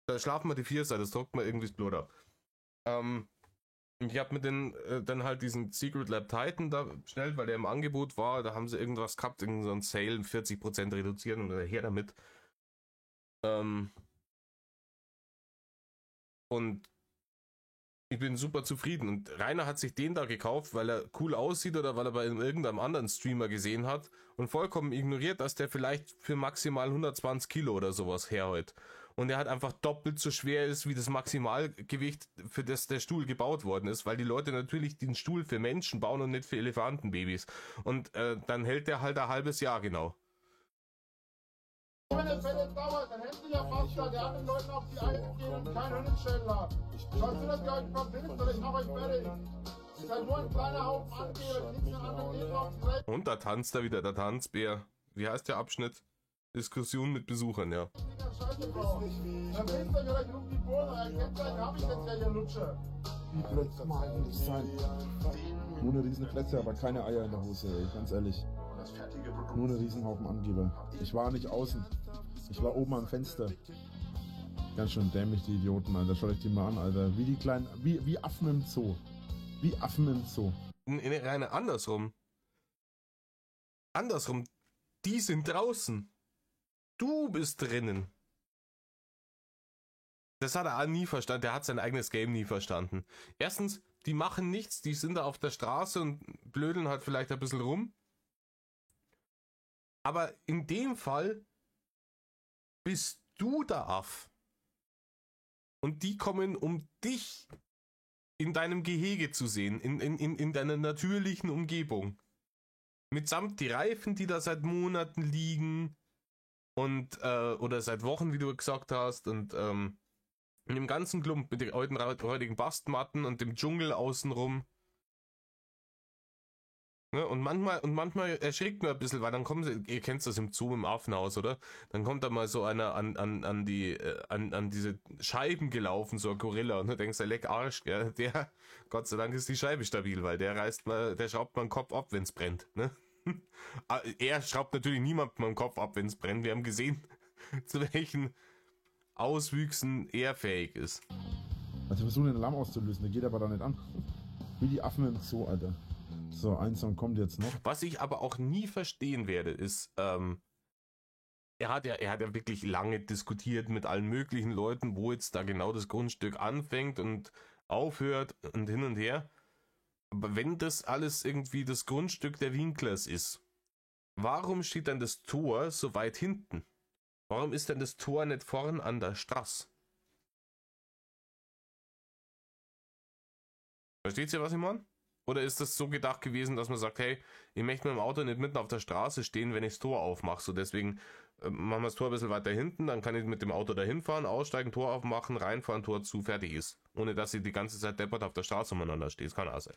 da schlafen wir die Vierseite, das drückt mir irgendwie das Blut ab. Ich habe mir dann halt diesen Secret Lab Titan da bestellt, weil der im Angebot war. Da haben sie irgendwas gehabt, irgend so ein Sale, 40% reduzieren und her damit. Und ich bin super zufrieden. Und Rainer hat sich den da gekauft, weil er cool aussieht oder weil er bei irgendeinem anderen Streamer gesehen hat und vollkommen ignoriert, dass der vielleicht für maximal 120 Kilo oder sowas herhält. Und er halt einfach doppelt so schwer ist, wie das Maximalgewicht, für das der Stuhl gebaut worden ist, weil die Leute natürlich den Stuhl für Menschen bauen und nicht für Elefantenbabys. Und dann hält der halt ein halbes Jahr genau. Wenn das Fett dauert, dann hält sich ja fast da, der anderen Leuten auf die Eier gehen und kein Hirnschädel hat. Schaut zu, dass ihr euch verbindet oder ich mach euch fertig. Ihr seid nur ein kleiner Haufen Angeber, nichts mehr anderen Leben auf die Welt. Und da tanzt er wieder, der Tanzbär. Wie heißt der Abschnitt? Diskussion mit Besuchern, ja. Wie blöd kann man eigentlich sein? Nur eine riesen Fresse, aber keine Eier in der Hose, ey, ganz ehrlich. Nur eine Riesenhaufen Angeber. Ich war nicht außen. Ich war oben am Fenster. Ganz schön dämlich, die Idioten, Alter. Schaut euch die mal an, Alter. Wie die kleinen, wie Affen im Zoo. Wie Affen im Zoo. Reine andersrum. Andersrum. Die sind draußen. Du bist drinnen. Das hat er auch nie verstanden. Der hat sein eigenes Game nie verstanden. Erstens, die machen nichts. Die sind da auf der Straße und blödeln halt vielleicht ein bisschen rum. Aber in dem Fall bist du der Aff. Und die kommen, um dich in deinem Gehege zu sehen, in deiner natürlichen Umgebung. Mitsamt die Reifen, die da seit Monaten liegen und oder seit Wochen, wie du gesagt hast, und dem ganzen Klump mit den heutigen Bastmatten und dem Dschungel außenrum. Ne? Und manchmal erschrickt man ein bisschen, weil dann kommen sie, ihr kennt das im Zoo im Affenhaus, oder? Dann kommt da mal so einer an diese Scheiben gelaufen, so ein Gorilla, und du denkst, der leck Arsch, gell? Der, Gott sei Dank ist die Scheibe stabil, weil der schraubt mal den Kopf ab, wenn's brennt, ne? Er schraubt natürlich niemandem mal den Kopf ab, wenn's brennt. Wir haben gesehen, zu welchen Auswüchsen er fähig ist. Also versuchen den Alarm auszulösen, der geht aber da nicht an. Wie die Affen im Zoo, Alter. So, ein Song kommt jetzt noch. Was ich aber auch nie verstehen werde, ist, er hat ja wirklich lange diskutiert mit allen möglichen Leuten, wo jetzt da genau das Grundstück anfängt und aufhört und hin und her. Aber wenn das alles irgendwie das Grundstück der Winklers ist, warum steht dann das Tor so weit hinten? Warum ist denn das Tor nicht vorn an der Straße? Versteht ihr, was ich meine? Oder ist das so gedacht gewesen, dass man sagt, hey, ich möchte mit dem Auto nicht mitten auf der Straße stehen, wenn ich das Tor aufmache. So deswegen machen wir das Tor ein bisschen weiter hinten, dann kann ich mit dem Auto dahin fahren, aussteigen, Tor aufmachen, reinfahren, Tor zu, fertig ist. Ohne dass ich die ganze Zeit deppert auf der Straße umeinander stehe. Das kann auch sein.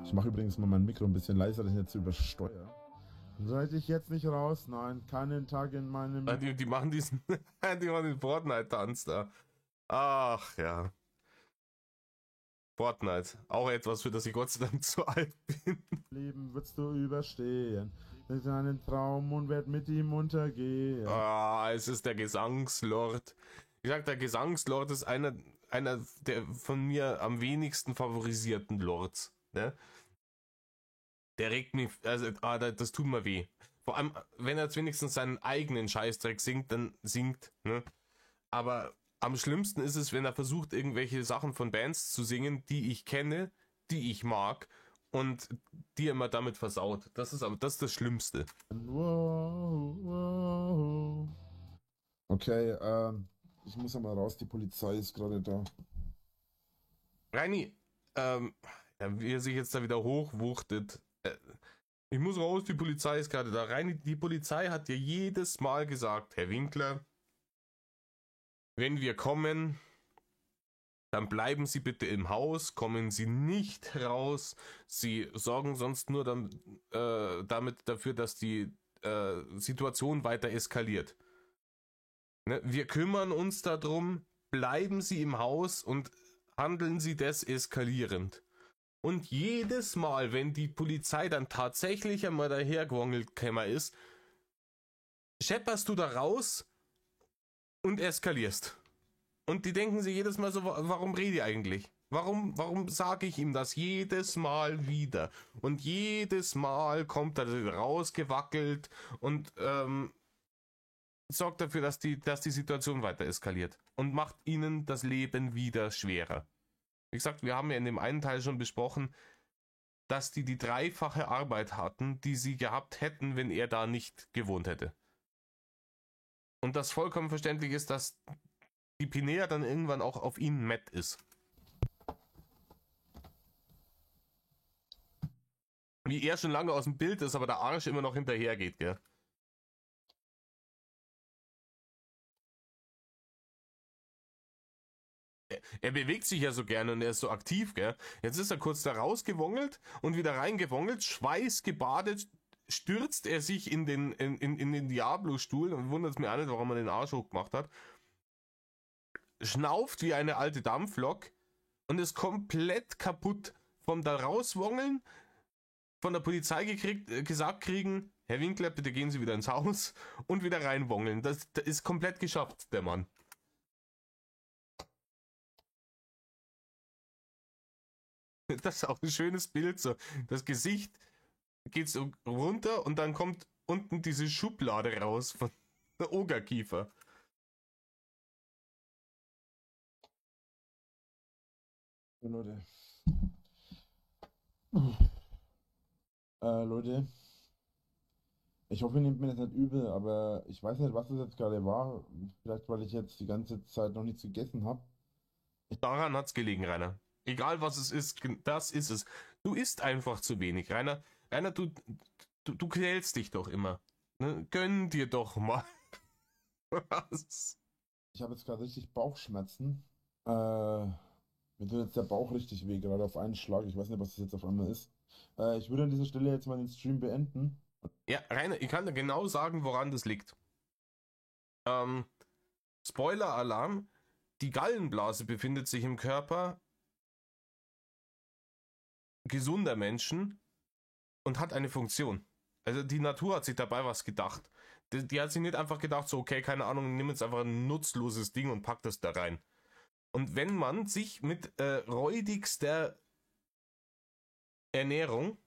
Ich mache übrigens mal mein Mikro ein bisschen leiser, dass ich nicht zu übersteuere. Sollte ich jetzt nicht raus? Nein, keinen Tag in meinem... Die machen diesen, die machen den Fortnite-Tanz da. Ach ja. Fortnite. Auch etwas, für das ich Gott sei Dank zu alt bin. Leben wirst du überstehen. Das ist ein Traum und werd mit ihm untergehen. Ah, es ist der Gesangslord. Ich sag, der Gesangslord ist einer der von mir am wenigsten favorisierten Lords. Ne? Der regt mich, also, das tut mir weh. Vor allem, wenn er jetzt wenigstens seinen eigenen Scheißdreck singt, dann singt, ne? Aber am schlimmsten ist es, wenn er versucht, irgendwelche Sachen von Bands zu singen, die ich kenne, die ich mag, und die er immer damit versaut. Das ist das Schlimmste. Wow, wow. Okay, ich muss ja mal raus, die Polizei ist gerade da. Reini, wie er sich jetzt da wieder hochwuchtet. Ich muss raus, die Polizei ist gerade da. Reini, die Polizei hat dir jedes Mal gesagt, Herr Winkler, wenn wir kommen, dann bleiben Sie bitte im Haus, kommen Sie nicht raus. Sie sorgen sonst nur damit dafür, dass die Situation weiter eskaliert. Ne? Wir kümmern uns darum, bleiben Sie im Haus und handeln Sie deseskalierend. Und jedes Mal, wenn die Polizei dann tatsächlich einmal dahergewongelt ist, schepperst du da raus und eskalierst. Und die denken sich jedes Mal so, warum rede ich eigentlich? Warum sage ich ihm das jedes Mal wieder? Und jedes Mal kommt er rausgewackelt und sorgt dafür, dass die Situation weiter eskaliert. Und macht ihnen das Leben wieder schwerer. Wie gesagt, wir haben ja in dem einen Teil schon besprochen, dass die dreifache Arbeit hatten, die sie gehabt hätten, wenn er da nicht gewohnt hätte. Und das vollkommen verständlich ist, dass die Pinea dann irgendwann auch auf ihn matt ist. Wie er schon lange aus dem Bild ist, aber der Arsch immer noch hinterher geht, gell? Er bewegt sich ja so gerne und er ist so aktiv, gell? Jetzt ist er kurz da rausgewongelt und wieder reingewongelt, schweißgebadet, stürzt er sich in den Diablo-Stuhl und wundert mich auch nicht, warum er den Arsch hochgemacht hat. Schnauft wie eine alte Dampflok und ist komplett kaputt vom da rauswongeln, von der Polizei gesagt kriegen, Herr Winkler, bitte gehen Sie wieder ins Haus und wieder reinwongeln. Das ist komplett geschafft, der Mann. Das ist auch ein schönes Bild, so. Das Gesicht geht so runter und dann kommt unten diese Schublade raus von der Ogerkiefer. Leute. Leute. Ich hoffe, ihr nehmt mir das nicht übel, aber ich weiß nicht, was das jetzt gerade war. Vielleicht, weil ich jetzt die ganze Zeit noch nichts gegessen habe. Daran hat's gelegen, Rainer. Egal was es ist, das ist es. Du isst einfach zu wenig, Rainer. Rainer, du quälst dich doch immer. Ne? Gönn dir doch mal. Was? Ich habe jetzt gerade richtig Bauchschmerzen. Mir tut jetzt der Bauch richtig weh, gerade auf einen Schlag. Ich weiß nicht, was das jetzt auf einmal ist. Ich würde an dieser Stelle jetzt mal den Stream beenden. Ja, Rainer, ich kann dir genau sagen, woran das liegt. Ähm, Spoiler-Alarm, die Gallenblase befindet sich im Körper gesunder Menschen und hat eine Funktion. Also die Natur hat sich dabei was gedacht. Die hat sich nicht einfach gedacht, so okay, keine Ahnung, nimm jetzt einfach ein nutzloses Ding und pack das da rein. Und wenn man sich mit räudigster Ernährung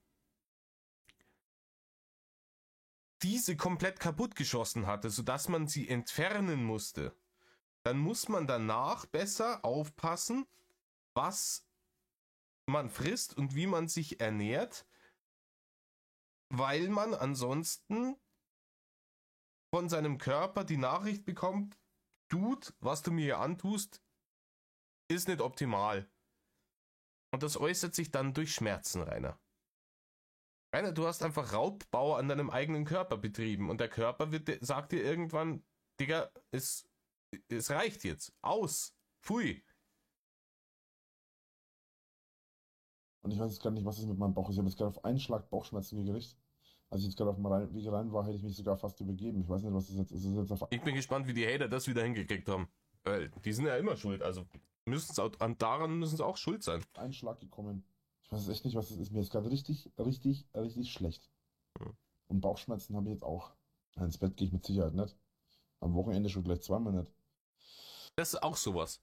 diese komplett kaputt geschossen hatte, sodass man sie entfernen musste, dann muss man danach besser aufpassen, was man frisst und wie man sich ernährt, weil man ansonsten von seinem Körper die Nachricht bekommt, Dude, was du mir hier antust, ist nicht optimal. Und das äußert sich dann durch Schmerzen, Rainer. Rainer, du hast einfach Raubbau an deinem eigenen Körper betrieben und der Körper sagt dir irgendwann, Digga, es reicht jetzt. Aus. Pfui. Und ich weiß jetzt gar nicht, was ist mit meinem Bauch. Ich habe jetzt gerade auf einen Schlag Bauchschmerzen gekriegt. Als ich jetzt gerade auf dem Weg rein war, hätte ich mich sogar fast übergeben. Ich weiß nicht, was das jetzt ist. Ich bin gespannt, wie die Hater das wieder hingekriegt haben. Weil die sind ja immer schuld. Also daran müssen sie auch schuld sein. Ein Schlag gekommen. Ich weiß echt nicht, was das ist. Mir ist gerade richtig, richtig, richtig schlecht. Und Bauchschmerzen habe ich jetzt auch. Ins Bett gehe ich mit Sicherheit nicht. Am Wochenende schon gleich zweimal nicht. Das ist auch sowas.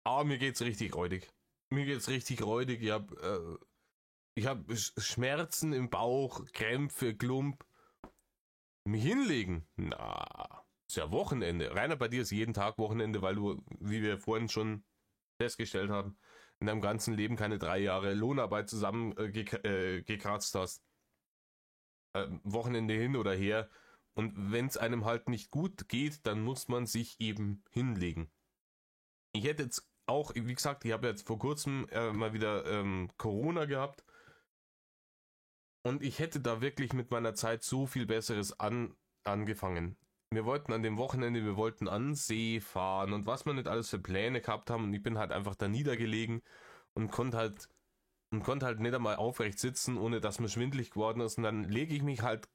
Aber mir geht's richtig räudig. Ich hab Schmerzen im Bauch, Krämpfe, Klump. Mich hinlegen? Na, ist ja Wochenende. Rainer, bei dir ist jeden Tag Wochenende, weil du, wie wir vorhin schon festgestellt haben, in deinem ganzen Leben keine 3 Jahre Lohnarbeit zusammen gekratzt hast. Wochenende hin oder her. Und wenn es einem halt nicht gut geht, dann muss man sich eben hinlegen. Ich hätte jetzt auch, wie gesagt, ich habe jetzt vor kurzem mal wieder Corona gehabt. Und ich hätte da wirklich mit meiner Zeit so viel Besseres angefangen. Wir wollten an dem Wochenende, wir wollten an den See fahren und was wir nicht alles für Pläne gehabt haben. Und ich bin halt einfach da niedergelegen und konnte halt nicht einmal aufrecht sitzen, ohne dass mir schwindelig geworden ist. Und dann lege ich mich halt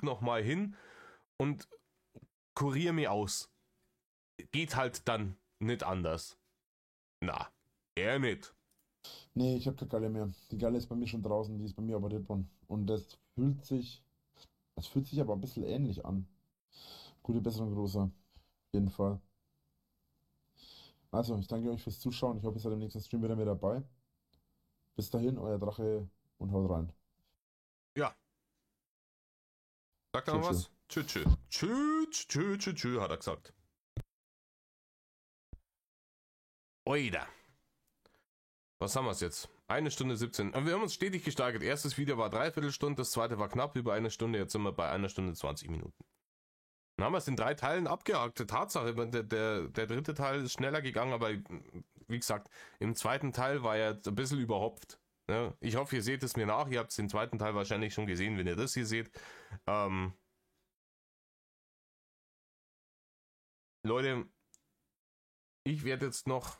nochmal hin und kuriere mich aus. Geht halt dann nicht anders. Na, eher nicht. Nee, ich habe keine Galle mehr. Die Galle ist bei mir schon draußen, die ist bei mir operiert worden. Und das fühlt sich aber ein bisschen ähnlich an. Gute Besserung, Großer. Auf jeden Fall. Also, ich danke euch fürs Zuschauen. Ich hoffe, ihr seid im nächsten Stream wieder mit dabei. Bis dahin, euer Drache und haut rein. Ja. Sagt er noch was? Tschö, tschö. Tschö, tschö, tschö, tschö, hat er gesagt. Oida. Was haben wir jetzt? 1 Stunde 17. Wir haben uns stetig gesteigert. Erstes Video war 3/4 Stunde, das zweite war knapp über 1 Stunde. Jetzt sind wir bei 1 Stunde 20 Minuten. Dann haben wir es in 3 Teilen abgehakt. Tatsache, der dritte Teil ist schneller gegangen, aber wie gesagt, im zweiten Teil war er ein bisschen überhopft. Ja, ich hoffe, ihr seht es mir nach. Ihr habt den zweiten Teil wahrscheinlich schon gesehen, wenn ihr das hier seht. Leute, ich werde jetzt noch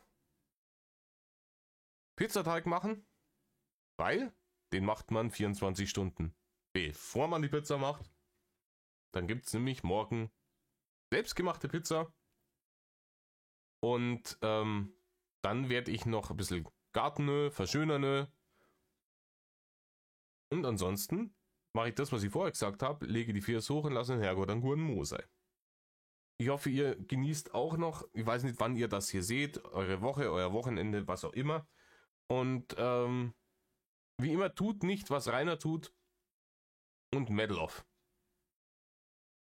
Pizzateig machen, weil den macht man 24 Stunden bevor man die Pizza macht. Dann gibt es nämlich morgen selbstgemachte Pizza. Und dann werde ich noch ein bisschen Gartenö, verschönernö. Und ansonsten mache ich das, was ich vorher gesagt habe, lege die 4 hoch und lasse den Herrgott an guten Mo sein. Ich hoffe, ihr genießt auch noch, ich weiß nicht, wann ihr das hier seht, eure Woche, euer Wochenende, was auch immer. Und wie immer, tut nicht, was Rainer tut. Und Medal off.